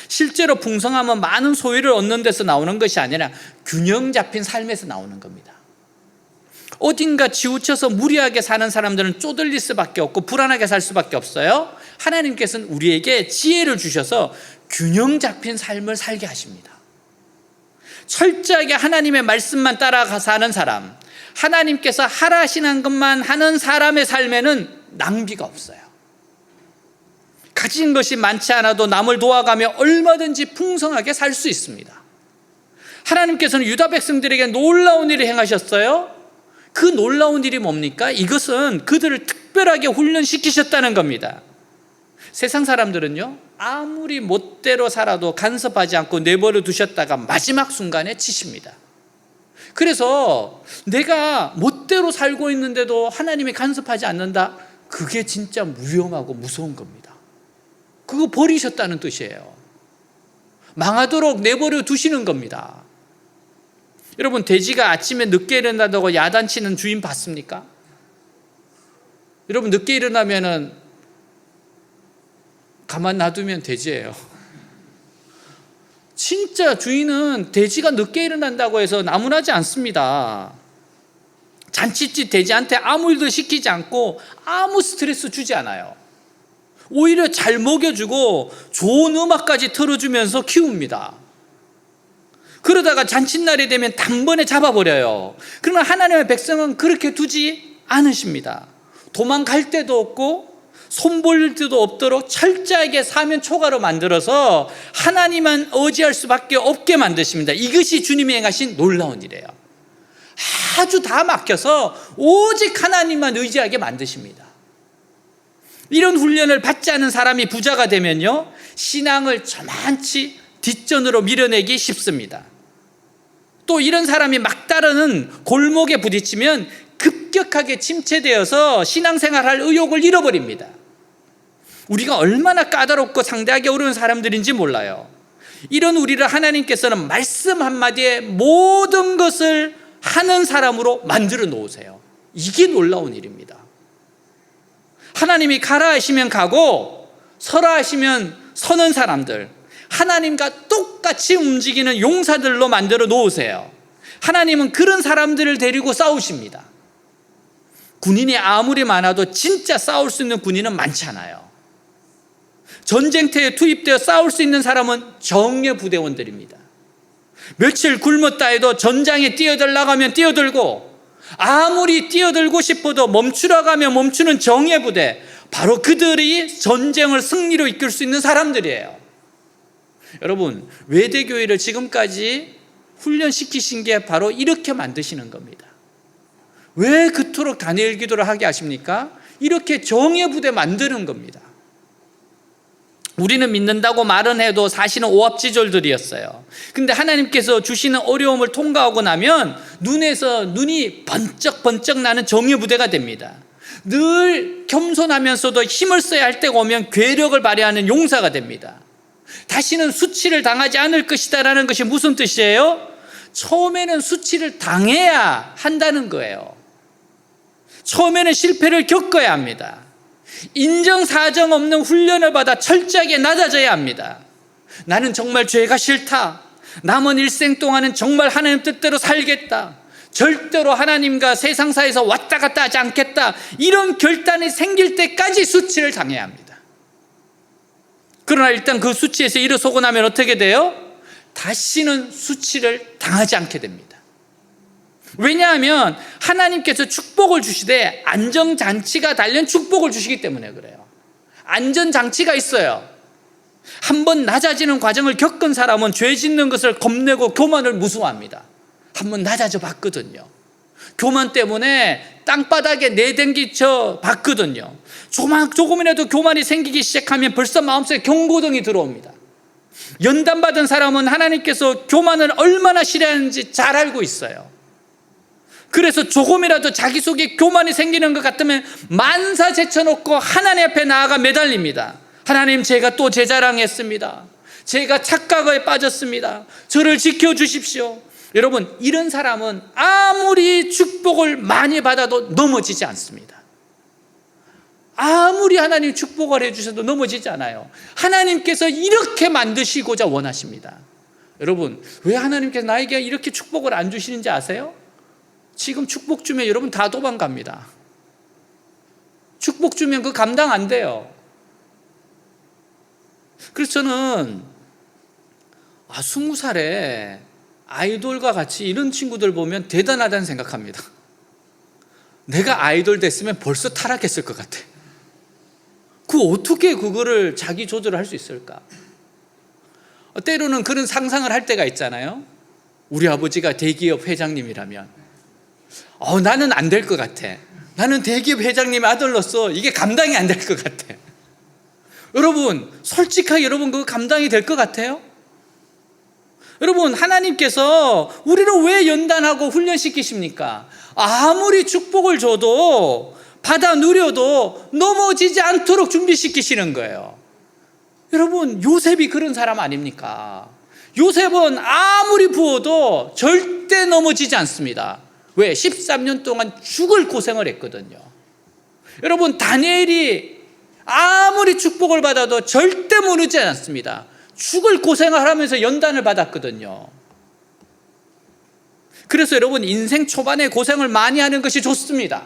실제로 풍성함은 많은 소유를 얻는 데서 나오는 것이 아니라 균형 잡힌 삶에서 나오는 겁니다. 어딘가 치우쳐서 무리하게 사는 사람들은 쪼들릴 수밖에 없고 불안하게 살 수밖에 없어요. 하나님께서는 우리에게 지혜를 주셔서 균형 잡힌 삶을 살게 하십니다. 철저하게 하나님의 말씀만 따라가 사는 사람, 하나님께서 하라시는 것만 하는 사람의 삶에는 낭비가 없어요. 가진 것이 많지 않아도 남을 도와가며 얼마든지 풍성하게 살 수 있습니다. 하나님께서는 유다 백성들에게 놀라운 일을 행하셨어요. 그 놀라운 일이 뭡니까? 이것은 그들을 특별하게 훈련시키셨다는 겁니다. 세상 사람들은요, 아무리 멋대로 살아도 간섭하지 않고 내버려 두셨다가 마지막 순간에 치십니다. 그래서 내가 멋대로 살고 있는데도 하나님이 간섭하지 않는다? 그게 진짜 위험하고 무서운 겁니다. 그거 버리셨다는 뜻이에요. 망하도록 내버려 두시는 겁니다. 여러분, 돼지가 아침에 늦게 일어난다고 야단치는 주인 봤습니까? 여러분, 늦게 일어나면은 가만 놔두면 돼지예요. 진짜 주인은 돼지가 늦게 일어난다고 해서 나무라지 않습니다. 잔치집 돼지한테 아무 일도 시키지 않고 아무 스트레스 주지 않아요. 오히려 잘 먹여주고 좋은 음악까지 틀어주면서 키웁니다. 그러다가 잔칫날이 되면 단번에 잡아버려요. 그러나 하나님의 백성은 그렇게 두지 않으십니다. 도망갈 데도 없고 손볼 데도 없도록 철저하게 사면 초가로 만들어서 하나님만 의지할 수밖에 없게 만드십니다. 이것이 주님이 행하신 놀라운 일이에요. 아주 다 맡겨서 오직 하나님만 의지하게 만드십니다. 이런 훈련을 받지 않은 사람이 부자가 되면요, 신앙을 저만치 뒷전으로 밀어내기 쉽습니다. 또 이런 사람이 막다르는 골목에 부딪히면 급격하게 침체되어서 신앙생활할 의욕을 잃어버립니다. 우리가 얼마나 까다롭고 상대하기 어려운 사람들인지 몰라요. 이런 우리를 하나님께서는 말씀 한마디에 모든 것을 하는 사람으로 만들어 놓으세요. 이게 놀라운 일입니다. 하나님이 가라 하시면 가고 서라 하시면 서는 사람들, 하나님과 똑같이 움직이는 용사들로 만들어 놓으세요. 하나님은 그런 사람들을 데리고 싸우십니다. 군인이 아무리 많아도 진짜 싸울 수 있는 군인은 많지 않아요. 전쟁터에 투입되어 싸울 수 있는 사람은 정예 부대원들입니다. 며칠 굶었다 해도 전장에 뛰어들라가면 뛰어들고, 아무리 뛰어들고 싶어도 멈추라고 하면 멈추는 정예 부대, 바로 그들이 전쟁을 승리로 이끌 수 있는 사람들이에요. 여러분, 외대교회를 지금까지 훈련시키신 게 바로 이렇게 만드시는 겁니다. 왜 그토록 다니엘 기도를 하게 하십니까? 이렇게 정예 부대 만드는 겁니다. 우리는 믿는다고 말은 해도 사실은 오합지졸들이었어요. 근데 하나님께서 주시는 어려움을 통과하고 나면 눈에서 눈이 번쩍번쩍 나는 정의 부대가 됩니다. 늘 겸손하면서도 힘을 써야 할 때가 오면 괴력을 발휘하는 용사가 됩니다. 다시는 수치를 당하지 않을 것이다라는 것이 무슨 뜻이에요? 처음에는 수치를 당해야 한다는 거예요. 처음에는 실패를 겪어야 합니다. 인정사정 없는 훈련을 받아 철저하게 낮아져야 합니다. 나는 정말 죄가 싫다. 남은 일생 동안은 정말 하나님 뜻대로 살겠다. 절대로 하나님과 세상사에서 왔다 갔다 하지 않겠다. 이런 결단이 생길 때까지 수치를 당해야 합니다. 그러나 일단 그 수치에서 일어서고 나면 어떻게 돼요? 다시는 수치를 당하지 않게 됩니다. 왜냐하면 하나님께서 축복을 주시되 안전장치가 달린 축복을 주시기 때문에 그래요. 안전장치가 있어요. 한번 낮아지는 과정을 겪은 사람은 죄 짓는 것을 겁내고 교만을 무서워합니다. 한번 낮아져 봤거든요. 교만 때문에 땅바닥에 내댕기쳐 봤거든요. 조금이라도 교만이 생기기 시작하면 벌써 마음속에 경고등이 들어옵니다. 연단받은 사람은 하나님께서 교만을 얼마나 싫어하는지 잘 알고 있어요. 그래서 조금이라도 자기 속에 교만이 생기는 것 같으면 만사 제쳐놓고 하나님 앞에 나아가 매달립니다. 하나님, 제가 또 제 자랑했습니다. 제가 착각에 빠졌습니다. 저를 지켜주십시오. 여러분, 이런 사람은 아무리 축복을 많이 받아도 넘어지지 않습니다. 아무리 하나님 축복을 해주셔도 넘어지지 않아요. 하나님께서 이렇게 만드시고자 원하십니다. 여러분, 왜 하나님께서 나에게 이렇게 축복을 안 주시는지 아세요? 지금 축복 주면 여러분 다 도망갑니다. 축복 주면 그거 감당 안 돼요. 그래서 저는 20살에 아이돌과 같이 이런 친구들 보면 대단하다는 생각합니다. 내가 아이돌 됐으면 벌써 타락했을 것 같아. 어떻게 그거를 자기 조절을 할 수 있을까? 때로는 그런 상상을 할 때가 있잖아요. 우리 아버지가 대기업 회장님이라면 나는 안 될 것 같아. 나는 대기업 회장님의 아들로서 이게 감당이 안 될 것 같아. 여러분, 솔직하게 여러분 그거 감당이 될 것 같아요? 여러분, 하나님께서 우리를 왜 연단하고 훈련시키십니까? 아무리 축복을 줘도 받아 누려도 넘어지지 않도록 준비시키시는 거예요. 여러분, 요셉이 그런 사람 아닙니까? 요셉은 아무리 부어도 절대 넘어지지 않습니다. 왜? 13년 동안 죽을 고생을 했거든요. 여러분, 다니엘이 아무리 축복을 받아도 절대 무너지지 않습니다. 죽을 고생을 하면서 연단을 받았거든요. 그래서 여러분, 인생 초반에 고생을 많이 하는 것이 좋습니다.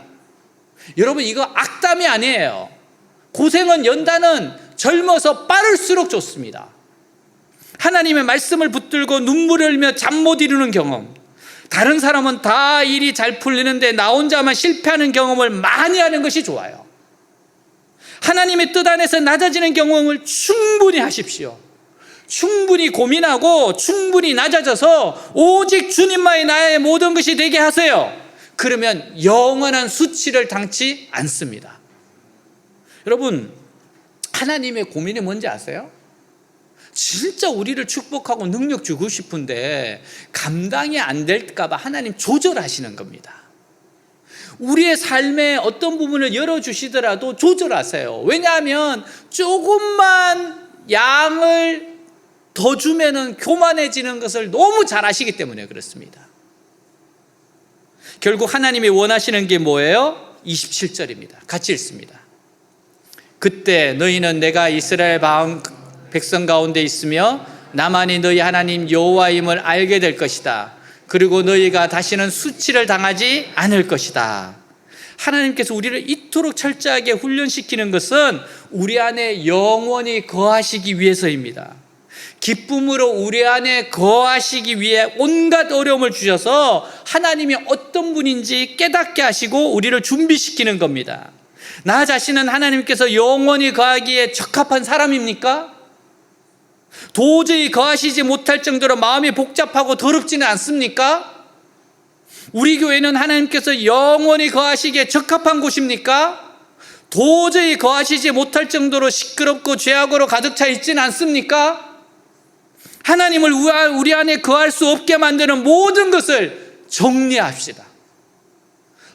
여러분, 이거 악담이 아니에요. 고생은, 연단은 젊어서 빠를수록 좋습니다. 하나님의 말씀을 붙들고 눈물을 흘리며 잠 못 이루는 경험, 다른 사람은 다 일이 잘 풀리는데 나 혼자만 실패하는 경험을 많이 하는 것이 좋아요. 하나님의 뜻 안에서 낮아지는 경험을 충분히 하십시오. 충분히 고민하고 충분히 낮아져서 오직 주님만이 나의 모든 것이 되게 하세요. 그러면 영원한 수치를 당치 않습니다. 여러분, 하나님의 고민이 뭔지 아세요? 진짜 우리를 축복하고 능력 주고 싶은데 감당이 안 될까 봐 하나님 조절하시는 겁니다. 우리의 삶의 어떤 부분을 열어주시더라도 조절하세요. 왜냐하면 조금만 양을 더 주면은 교만해지는 것을 너무 잘 아시기 때문에 그렇습니다. 결국 하나님이 원하시는 게 뭐예요? 27절입니다. 같이 읽습니다. 그때 너희는 내가 이스라엘 백성 가운데 있으며 나만이 너희 하나님 여호와임을 알게 될 것이다. 그리고 너희가 다시는 수치를 당하지 않을 것이다. 하나님께서 우리를 이토록 철저하게 훈련시키는 것은 우리 안에 영원히 거하시기 위해서입니다. 기쁨으로 우리 안에 거하시기 위해 온갖 어려움을 주셔서 하나님이 어떤 분인지 깨닫게 하시고 우리를 준비시키는 겁니다. 나 자신은 하나님께서 영원히 거하기에 적합한 사람입니까? 도저히 거하시지 못할 정도로 마음이 복잡하고 더럽지는 않습니까? 우리 교회는 하나님께서 영원히 거하시기에 적합한 곳입니까? 도저히 거하시지 못할 정도로 시끄럽고 죄악으로 가득 차 있지는 않습니까? 하나님을 우리 안에 거할 수 없게 만드는 모든 것을 정리합시다.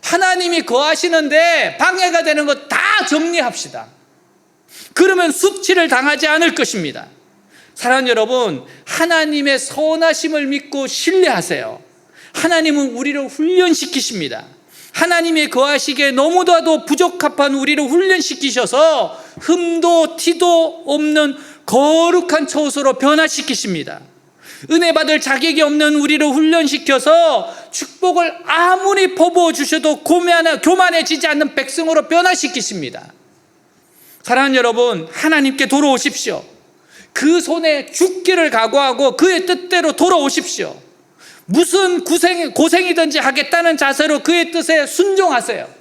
하나님이 거하시는데 방해가 되는 것 다 정리합시다. 그러면 수치를 당하지 않을 것입니다. 사랑하는 여러분, 하나님의 선하심을 믿고 신뢰하세요. 하나님은 우리를 훈련시키십니다. 하나님이 거하시기에 너무나도 부적합한 우리를 훈련시키셔서 흠도 티도 없는 거룩한 처소로 변화시키십니다. 은혜 받을 자격이 없는 우리를 훈련시켜서 축복을 아무리 퍼부어 주셔도 교만해지지 않는 백성으로 변화시키십니다. 사랑하는 여러분, 하나님께 돌아오십시오. 그 손에 죽기를 각오하고 그의 뜻대로 돌아오십시오. 무슨 고생이든지 하겠다는 자세로 그의 뜻에 순종하세요.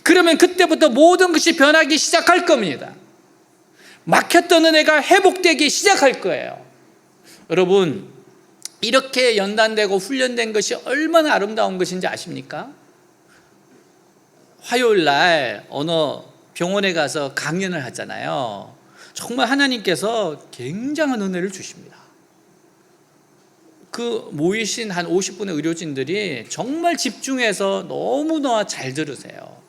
그러면 그때부터 모든 것이 변하기 시작할 겁니다. 막혔던 은혜가 회복되기 시작할 거예요. 여러분, 이렇게 연단되고 훈련된 것이 얼마나 아름다운 것인지 아십니까? 화요일 날 어느 병원에 가서 강연을 하잖아요. 정말 하나님께서 굉장한 은혜를 주십니다. 그 모이신 한 50분의 의료진들이 정말 집중해서 너무나 잘 들으세요.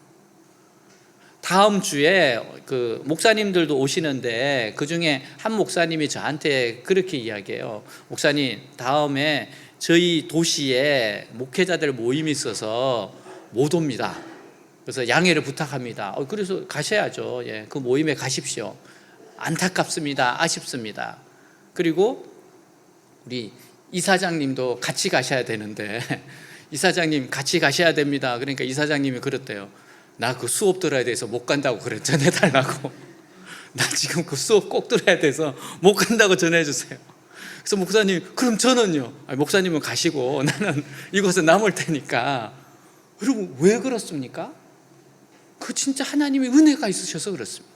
다음 주에 그 목사님들도 오시는데 그 중에 한 목사님이 저한테 그렇게 이야기해요. 목사님, 다음에 저희 도시에 목회자들 모임이 있어서 못 옵니다. 그래서 양해를 부탁합니다. 그래서 가셔야죠. 예, 그 모임에 가십시오. 안타깝습니다. 아쉽습니다. 그리고 우리 이사장님도 같이 가셔야 되는데 이사장님 같이 가셔야 됩니다. 그러니까 이사장님이 그랬대요. 나 그 수업 들어야 돼서 못 간다고 그래 전해달라고. 나 지금 그 수업 꼭 들어야 돼서 못 간다고 전해주세요. 그래서 목사님, 그럼 저는요? 목사님은 가시고 나는 이곳에 남을 테니까. 여러분, 왜 그렇습니까? 그 진짜 하나님의 은혜가 있으셔서 그렇습니다.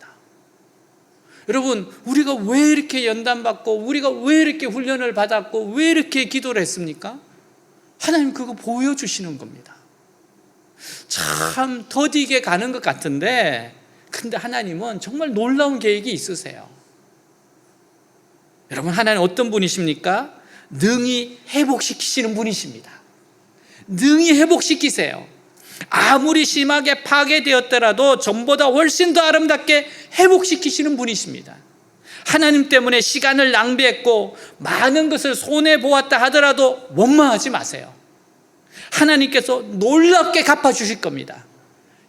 여러분, 우리가 왜 이렇게 연단받고 우리가 왜 이렇게 훈련을 받았고 왜 이렇게 기도를 했습니까? 하나님 그거 보여주시는 겁니다. 참 더디게 가는 것 같은데 근데 하나님은 정말 놀라운 계획이 있으세요. 여러분, 하나님 어떤 분이십니까? 능히 회복시키시는 분이십니다. 능히 회복시키세요. 아무리 심하게 파괴되었더라도 전보다 훨씬 더 아름답게 회복시키시는 분이십니다. 하나님 때문에 시간을 낭비했고 많은 것을 손해보았다 하더라도 원망하지 마세요. 하나님께서 놀랍게 갚아주실 겁니다.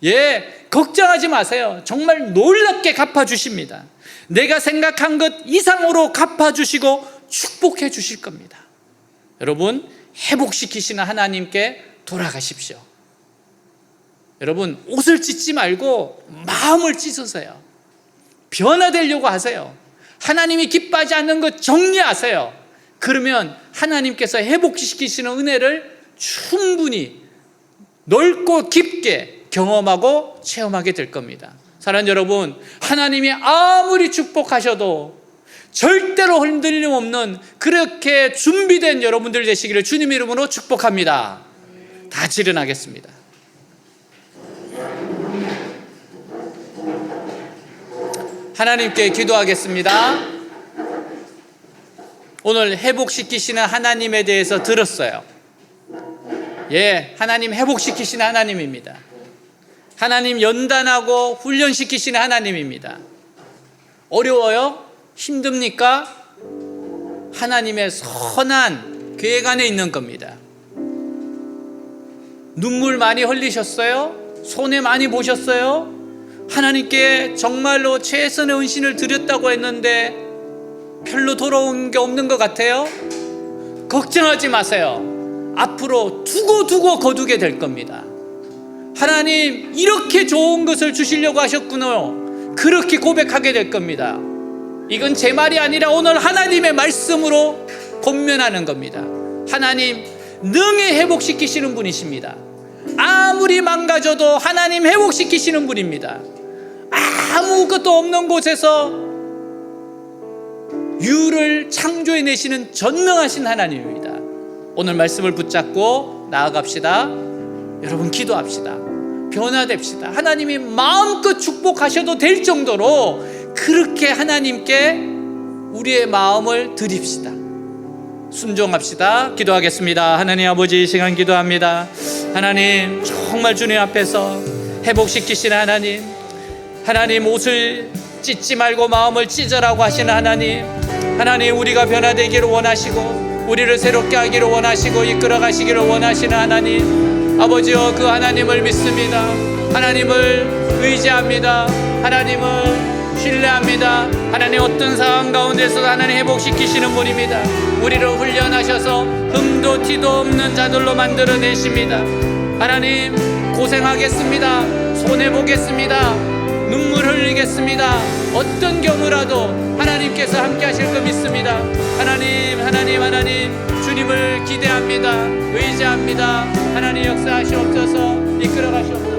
예, 걱정하지 마세요. 정말 놀랍게 갚아주십니다. 내가 생각한 것 이상으로 갚아주시고 축복해 주실 겁니다. 여러분, 회복시키시는 하나님께 돌아가십시오. 여러분, 옷을 찢지 말고 마음을 찢으세요. 변화되려고 하세요. 하나님이 기뻐하지 않는 것 정리하세요. 그러면 하나님께서 회복시키시는 은혜를 충분히 넓고 깊게 경험하고 체험하게 될 겁니다. 사랑하는 여러분, 하나님이 아무리 축복하셔도 절대로 흔들림 없는 그렇게 준비된 여러분들 되시기를 주님의 이름으로 축복합니다. 다 일어나겠습니다. 하나님께 기도하겠습니다. 오늘 회복시키시는 하나님에 대해서 들었어요. 예, 하나님 회복시키시는 하나님입니다. 하나님 연단하고 훈련시키시는 하나님입니다. 어려워요? 힘듭니까? 하나님의 선한 계획 안에 있는 겁니다. 눈물 많이 흘리셨어요? 손해 많이 보셨어요? 하나님께 정말로 최선의 헌신을 드렸다고 했는데 별로 돌아온 게 없는 것 같아요? 걱정하지 마세요. 앞으로 두고 거두게 될 겁니다. 하나님, 이렇게 좋은 것을 주시려고 하셨구나. 그렇게 고백하게 될 겁니다. 이건 제 말이 아니라 오늘 하나님의 말씀으로 권면하는 겁니다. 하나님 능히 회복시키시는 분이십니다. 아무리 망가져도 하나님 회복시키시는 분입니다. 아무것도 없는 곳에서 유를 창조해 내시는 전능하신 하나님입니다. 오늘 말씀을 붙잡고 나아갑시다. 여러분, 기도합시다. 변화됩시다. 하나님이 마음껏 축복하셔도 될 정도로 그렇게 하나님께 우리의 마음을 드립시다. 순종합시다. 기도하겠습니다. 하나님 아버지, 이 시간 기도합니다. 하나님, 정말 주님 앞에서 회복시키시는 하나님, 하나님 옷을 찢지 말고 마음을 찢으라고 하시는 하나님, 하나님 우리가 변화되기를 원하시고 우리를 새롭게 하기를 원하시고 이끌어 가시기를 원하시는 하나님, 아버지여, 그 하나님을 믿습니다. 하나님을 의지합니다. 하나님을 신뢰합니다. 하나님, 어떤 상황 가운데서도 하나님 회복시키시는 분입니다. 우리를 훈련하셔서 흠도 티도 없는 자들로 만들어내십니다. 하나님, 고생하겠습니다. 손해보겠습니다. 눈물 흘리겠습니다. 어떤 경우라도 하나님께서 함께 하실 거 믿습니다. 하나님, 하나님, 하나님, 주님을 기대합니다. 의지합니다. 하나님 역사하시옵소서. 이끌어 가시옵소서.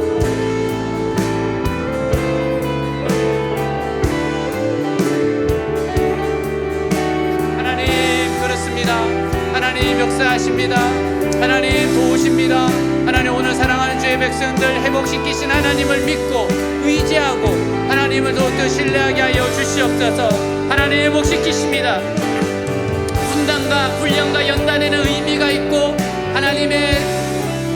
하나님 역사하십니다. 하나님 도우십니다. 하나님, 오늘 사랑하는 주의 백성들 회복시키신 하나님을 믿고 의지하고 하나님을 더욱더 신뢰하게 하여 주시옵소서. 하나님 회복시키십니다. 분단과 훈련과 연단에는 의미가 있고 하나님의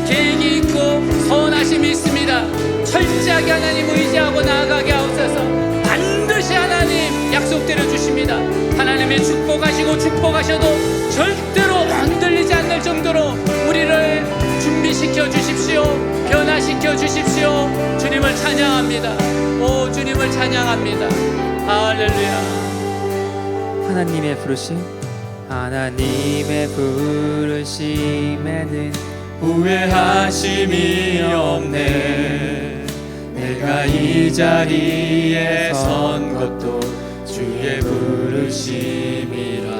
계획이 있고 선하심이 있습니다. 철저하게 하나님 의지하고 나아가게 하옵소서. 반드시 하나님 약속대로 주십니다. 하나님의 축복하시고 축복하셔도 절대로 흔들리지 않을 정도로 우리를 준비시켜 주십시오. 변화시켜 주십시오. 주님을 찬양합니다. 오, 주님을 찬양합니다. 할렐루야. 하나님의 부르심, 하나님의 부르심에는 후회하심이 없네. 내가 이 자리에 선 것도 주의 부르심이라.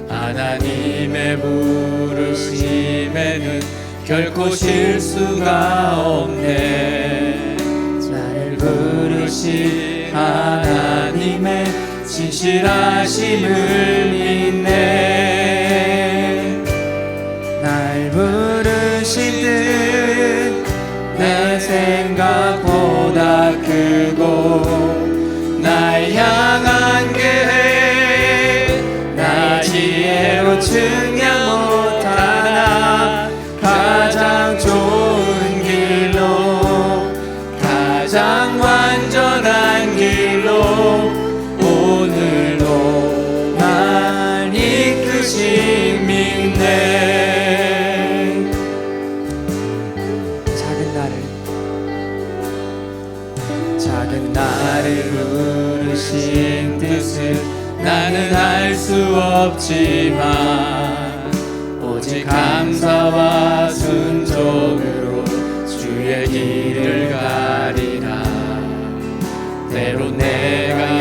하나님의 부르심에는 결코 실수가 없네. 나를 부르신 하나님의 진실하심을 믿네. 날 부르신 듯 내 생각보다 크고 날 향한 계획 나 지혜로 측량 못하나 가장 좋은 길로 가장 완전한 길로 오늘도 날 이끄신 믿네. 작은 나를 부르신 뜻을 나는 알 수 없지만 오직 감사와 순종으로 주의 길을 가리라. 때론 내가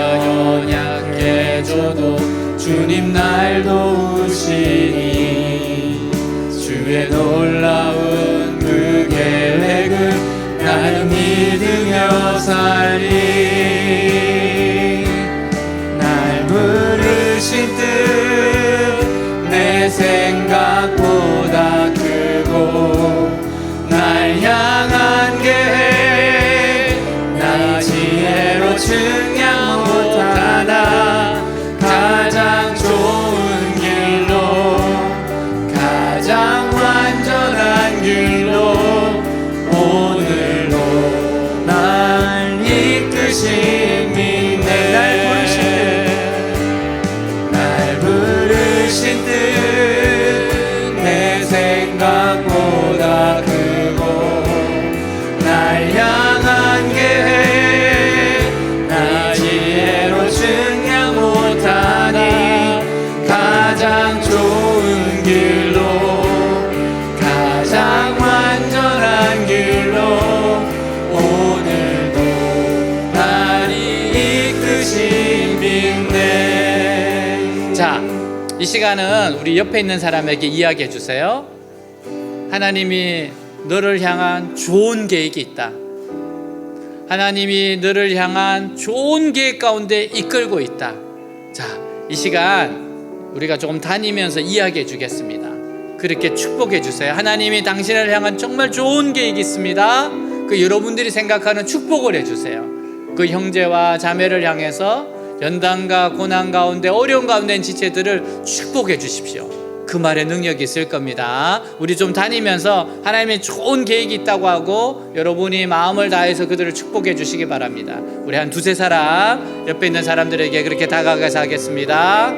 연약해져도 주님 날 도우시니 주의 놀라운 그 계획을 나는 믿으며 살리. 날 부르신 뜻 내 생각보다 크고 날 향한 계획 나 지혜로 측량 못하나 가장 좋은 길로 가장 완전한 길로 오늘도 날 이끄신 믿네. 날 부르신 뜻 내 생각보다 크고 날 향한 계획 나 지혜로 측량 못하니 가장 좋은 길로 가장 완전한 길로 오늘도 나를 이끄신 믿네. 자, 이 시간은 우리 옆에 있는 사람에게 이야기해 주세요. 하나님이 너를 향한 좋은 계획이 있다. 하나님이 너를 향한 좋은 계획 가운데 이끌고 있다. 자, 이 시간 우리가 조금 다니면서 이야기해 주겠습니다. 그렇게 축복해 주세요. 하나님이 당신을 향한 정말 좋은 계획이 있습니다. 그 여러분들이 생각하는 축복을 해주세요. 그 형제와 자매를 향해서 연단과 고난 가운데 어려운 가운데 있는 지체들을 축복해 주십시오. 그 말에 능력이 있을 겁니다. 우리 좀 다니면서 하나님의 좋은 계획이 있다고 하고 여러분이 마음을 다해서 그들을 축복해 주시기 바랍니다. 우리 한 두세 사람 옆에 있는 사람들에게 그렇게 다가가서 하겠습니다.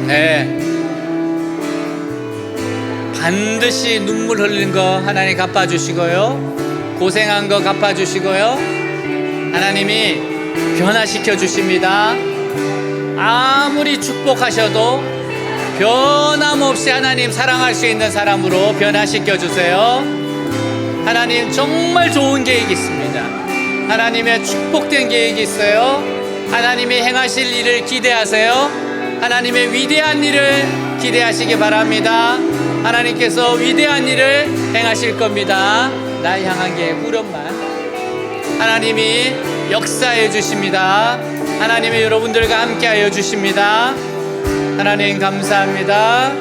네, 반드시 눈물 흘리는 거 하나님 갚아주시고요, 고생한 거 갚아주시고요, 하나님이 변화시켜 주십니다. 아무리 축복하셔도 변함없이 하나님 사랑할 수 있는 사람으로 변화시켜 주세요. 하나님 정말 좋은 계획이 있습니다. 하나님의 축복된 계획이 있어요. 하나님이 행하실 일을 기대하세요. 하나님의 위대한 일을 기대하시기 바랍니다. 하나님께서 위대한 일을 행하실 겁니다. 날 향한 게 무렵만 하나님이 역사해 주십니다. 하나님이 여러분들과 함께 하여 주십니다. 하나님 감사합니다.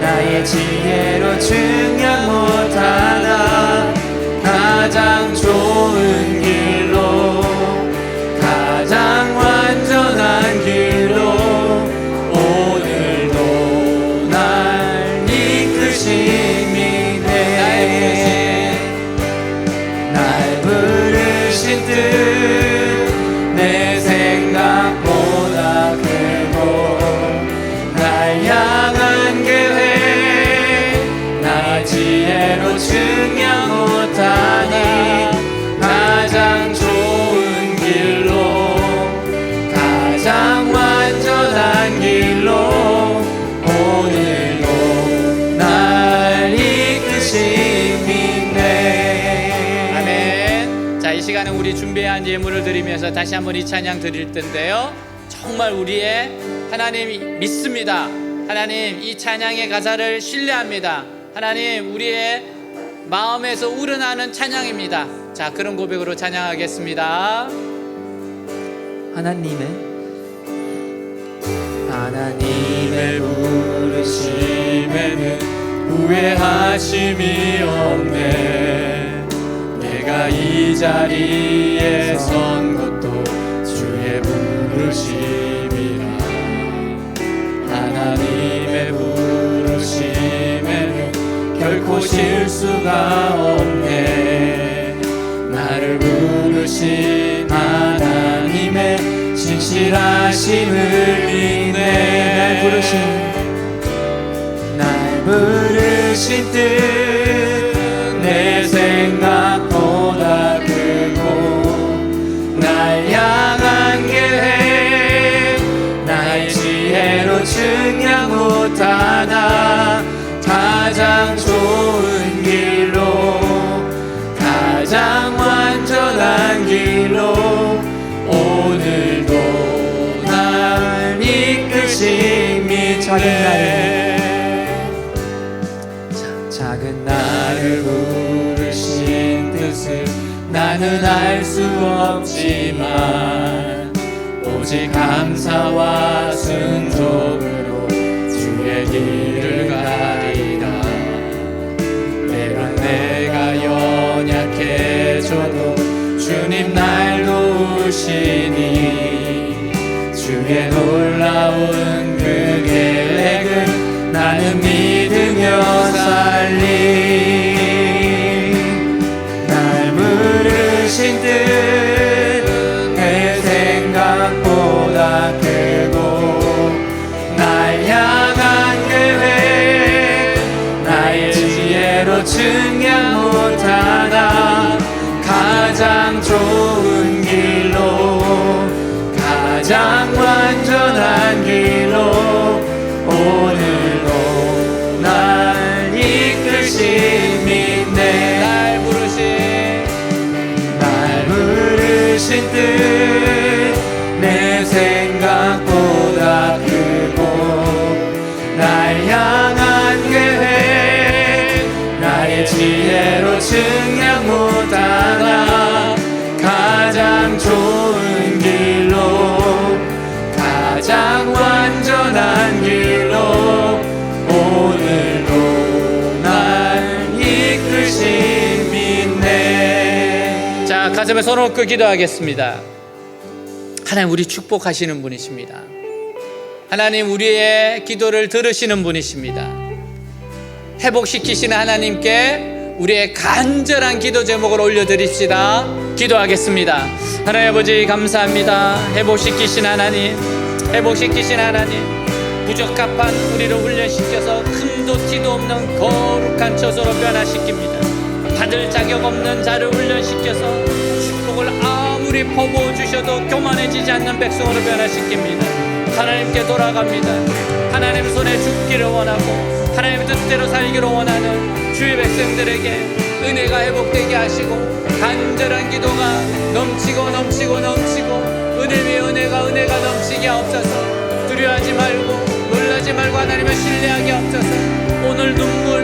나의 지혜로 증량 못하나 가장 좋은 길로 가장 완전한 길로 오늘도 날 이끄심이네. 날 부르신 뜻 내 생각보다 크고 날 향한 계획 나의 지혜로 증량 못하니 가장 좋은 길로 가장 완전한 길로 오늘도 날 이끄심이네. 아멘. 자, 이 시간에 우리 준비한 예물을 드리면서 다시 한번 이 찬양 드릴 텐데요, 정말 우리의 하나님 믿습니다. 하나님 이 찬양의 가사를 신뢰합니다. 하나님 우리의 마음에서 우러나는 찬양입니다. 자, 그런 고백으로 찬양하겠습니다. 하나님의 부르심에는 후회하심이 없네. 내가 이 자리에 선 것도 주의 부르심이라. 하나님의 부르심에는 결코 실수가 없네. 나를 부르신 하나님의 진실하심을 믿네. 날 부르신 뜻 내 생각보다 크고 날 향한 계획 부르심이 작은 작은 나를 부르신 뜻을 나는 알 수 없지만 오직 감사와 순종으로 주의 길을 가리라. 때론 내가 연약해져도 주님 날 도우시니 주의 놀라운 그 계획을 나는 믿으며 살리. 날 부르신 뜻 내 생각보다 크고 날 향한 계획 나의 지혜로 측량 못하나 가장 좋은 길로 가장 완전한 길로 오늘도 날 이끄신 믿네. 날 부르신 뜻 내 생각보다 크고 날 향한 계획 나의 지혜로 측량 못하나 가장 좋은 길로 가장 완전한 길로 오늘도 날 이끄신 믿네. 자, 가슴에 손을 얹고 기도하겠습니다. 하나님, 우리 축복하시는 분이십니다. 하나님, 우리의 기도를 들으시는 분이십니다. 회복시키시는 하나님께 우리의 간절한 기도 제목을 올려드립시다. 기도하겠습니다. 하나님 아버지, 감사합니다. 회복시키신 하나님, 회복시키신 하나님, 부적합한 우리를 훈련시켜서 흠도 티도 없는 거룩한 처소로 변화시킵니다. 받을 자격 없는 자를 훈련시켜서 축복을 아무리 퍼부어 주셔도 교만해지지 않는 백성으로 변화시킵니다. 하나님께 돌아갑니다. 하나님 손에 죽기를 원하고 하나님의 뜻대로 살기를 원하는 주의 백성들에게 은혜가 회복되게 하시고 간절한 기도가 넘치고 넘치고 넘치고 은혜 위에 은혜가 넘치게 하옵소서. 두려워하지 말고 놀라지 말고 하나님을 신뢰하게 하옵소서. 오늘 눈물,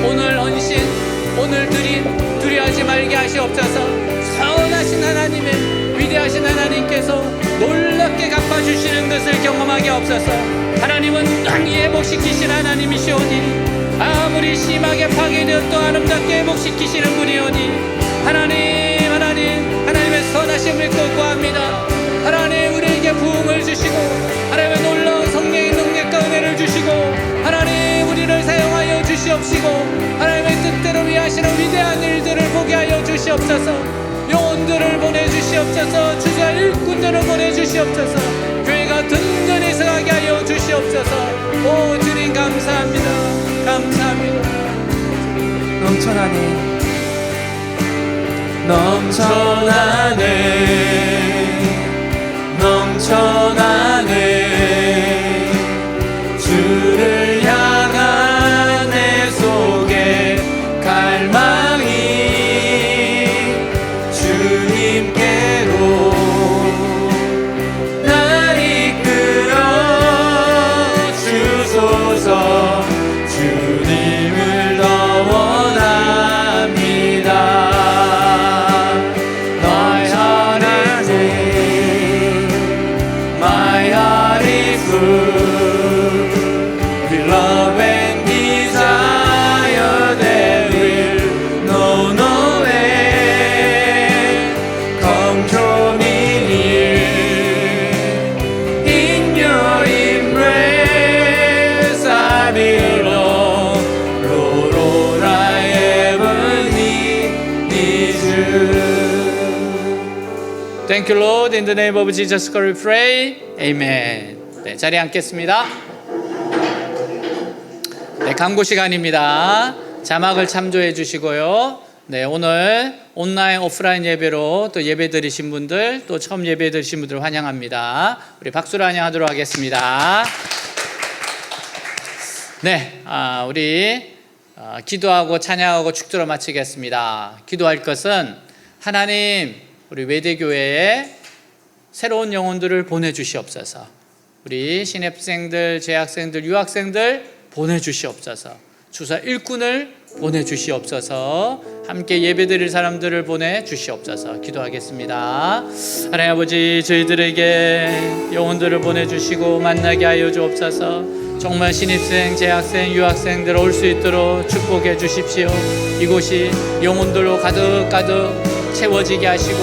오늘 헌신, 오늘 드림 두려워하지 말게 하시옵소서. 선하신 하나님의 위대하신 하나님께서 놀랍게 갚아주시는 것을 경험하게 하옵소서. 하나님은 땅이 회복시키신 하나님이시오니 아무리 심하게 파괴되었도 아름답게 회복시키시는 분이오니 하나님의 선하심을 믿고 구합니다. 하나님, 우리에게 부흥을 주시고 하나님의 놀라운 성령의 능력과 은혜를 주시고 하나님, 우리를 사용하여 주시옵시고 하나님의 뜻대로 위하시는 위대한 일들을 보게 하여 주시옵소서. 영혼들을 보내주시옵소서. 주자 일꾼들을 보내주시옵소서. 교회가 든든히 서가게 하여 주시옵소서. 오 주님, 감사합니다. 감사합니다. 넘쳐나네. 넘쳐나네 주를 향한 내 속에 갈망이 주님께로 날 이끌어 주소서. 주님을 더 원합니다. My heart is full with love and desire. There will no end. Come draw me near. In your embrace I belong. Lord, all I ever need is you. Thank you, Lord. In the name of Jesus Christ we pray. Amen. 네, 자리에 앉겠습니다. 네, 강구 시간입니다. 자막을 참조해 주시고요. 네, 오늘 온라인, 오프라인 예배로 또 예배 드리신 분들, 또 처음 예배 드리신 분들 환영합니다. 우리 박수로 환영하도록 하겠습니다. 네, 우리 기도하고 찬양하고 축도로 마치겠습니다. 기도할 것은 하나님, 우리 외대교회에 새로운 영혼들을 보내주시옵소서. 우리 신입생들, 재학생들, 유학생들 보내주시옵소서. 주사 일꾼을 보내주시옵소서. 함께 예배드릴 사람들을 보내주시옵소서. 기도하겠습니다. 하나님 아버지, 저희들에게 영혼들을 보내주시고 만나게 하여 주옵소서. 정말 신입생, 재학생, 유학생들 올 수 있도록 축복해 주십시오. 이곳이 영혼들로 가득가득 채워지게 하시고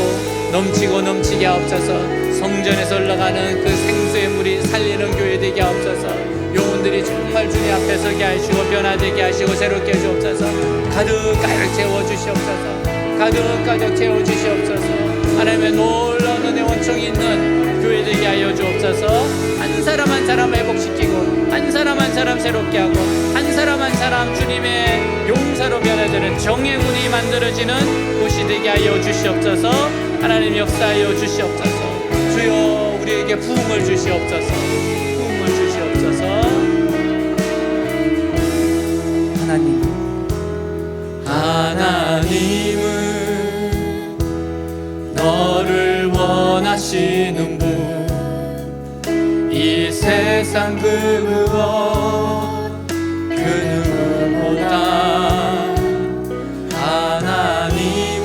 넘치고 넘치게 하옵소서. 성전에서 흘러가는 그 생수의 물이 살리는 교회 되게 하옵소서. 영혼들이 정말 주님 앞에 서게 하시고 변화되게 하시고 새롭게 해주옵소서. 가득가득 채워주시옵소서. 가득가득 채워주시옵소서. 하나님의 놀라운 은혜 원총이 있는 교회 되게 하여 주옵소서. 한 사람 한 사람 회복시키고 한 사람 한 사람 새롭게 하고 한 사람 한 사람 주님의 용사로 변화되는 정예군이 만들어지는 곳이 되게 하여 주시옵소서. 하나님 역사하여 주시옵소서. 주여 우리에게 부흥을 주시옵소서. 부흥을 주시옵소서. 하나님은 너를 원하시는 분, 이 세상 그 무엇 그 누구보다 하나님은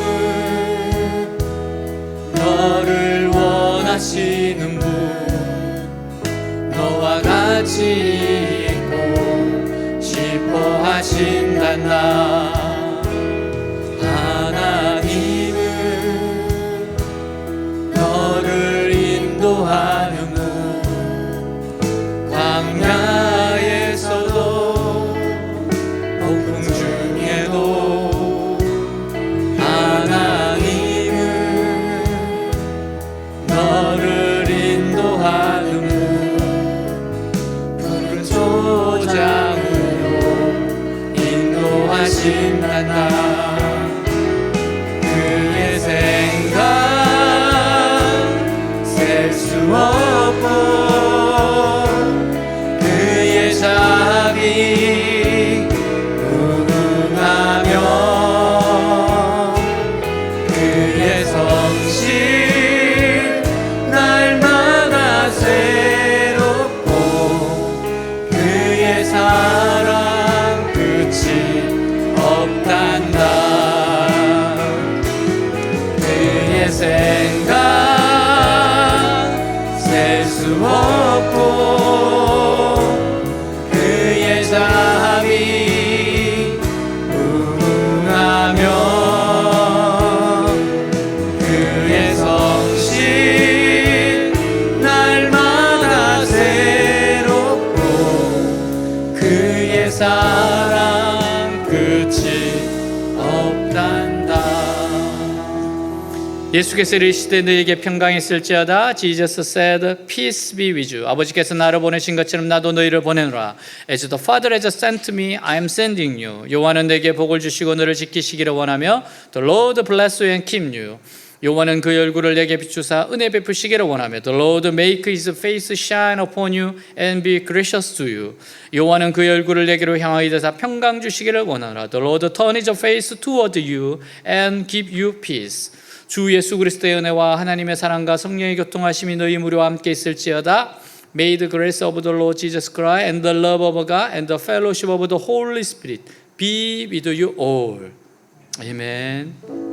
너를 원하시는 분, 너와 같이 있고 싶어 하신단다. 하나님은 너를 인도하는 분, 광야에서도 폭풍 중에도 하나님은 너를 인도하는 분, 푸른 초장으로 인도하신단다. 그의 생각 셀 수 없고 그의 자비 무궁하며 그의 성실 날마다 새롭고 그의 사랑 끝이 없단다. 그의 생각 셀 수 없고 그의 자비 무궁하며 그의 성실 날마다 새롭고 그의 사랑 끝이 없단다. 예수께서 이르시되 너에게 평강이 있을지어다. Jesus said, Peace be with you. 아버지께서 나를 보내신 것처럼 나도 너희를 보내노라. As the Father has sent me, I am sending you. 여호와는 내게 복을 주시고 너를 지키시기를 원하며 The Lord bless you and keep you. 여호와는 그 얼굴을 내게 비추사 은혜 베푸시기를 원하며 The Lord make his face shine upon you and be gracious to you. 여호와는 그 얼굴을 내게로 향하여 되사 평강 주시기를 원하노라. The Lord turn his face toward you and give you peace. 주 예수 그리스도의 은혜와 하나님의 사랑과 성령의 교통하심이 너희 무리와 함께 있을지어다. May the grace of the Lord Jesus Christ and the love of God and the fellowship of the Holy Spirit be with you all. 아멘.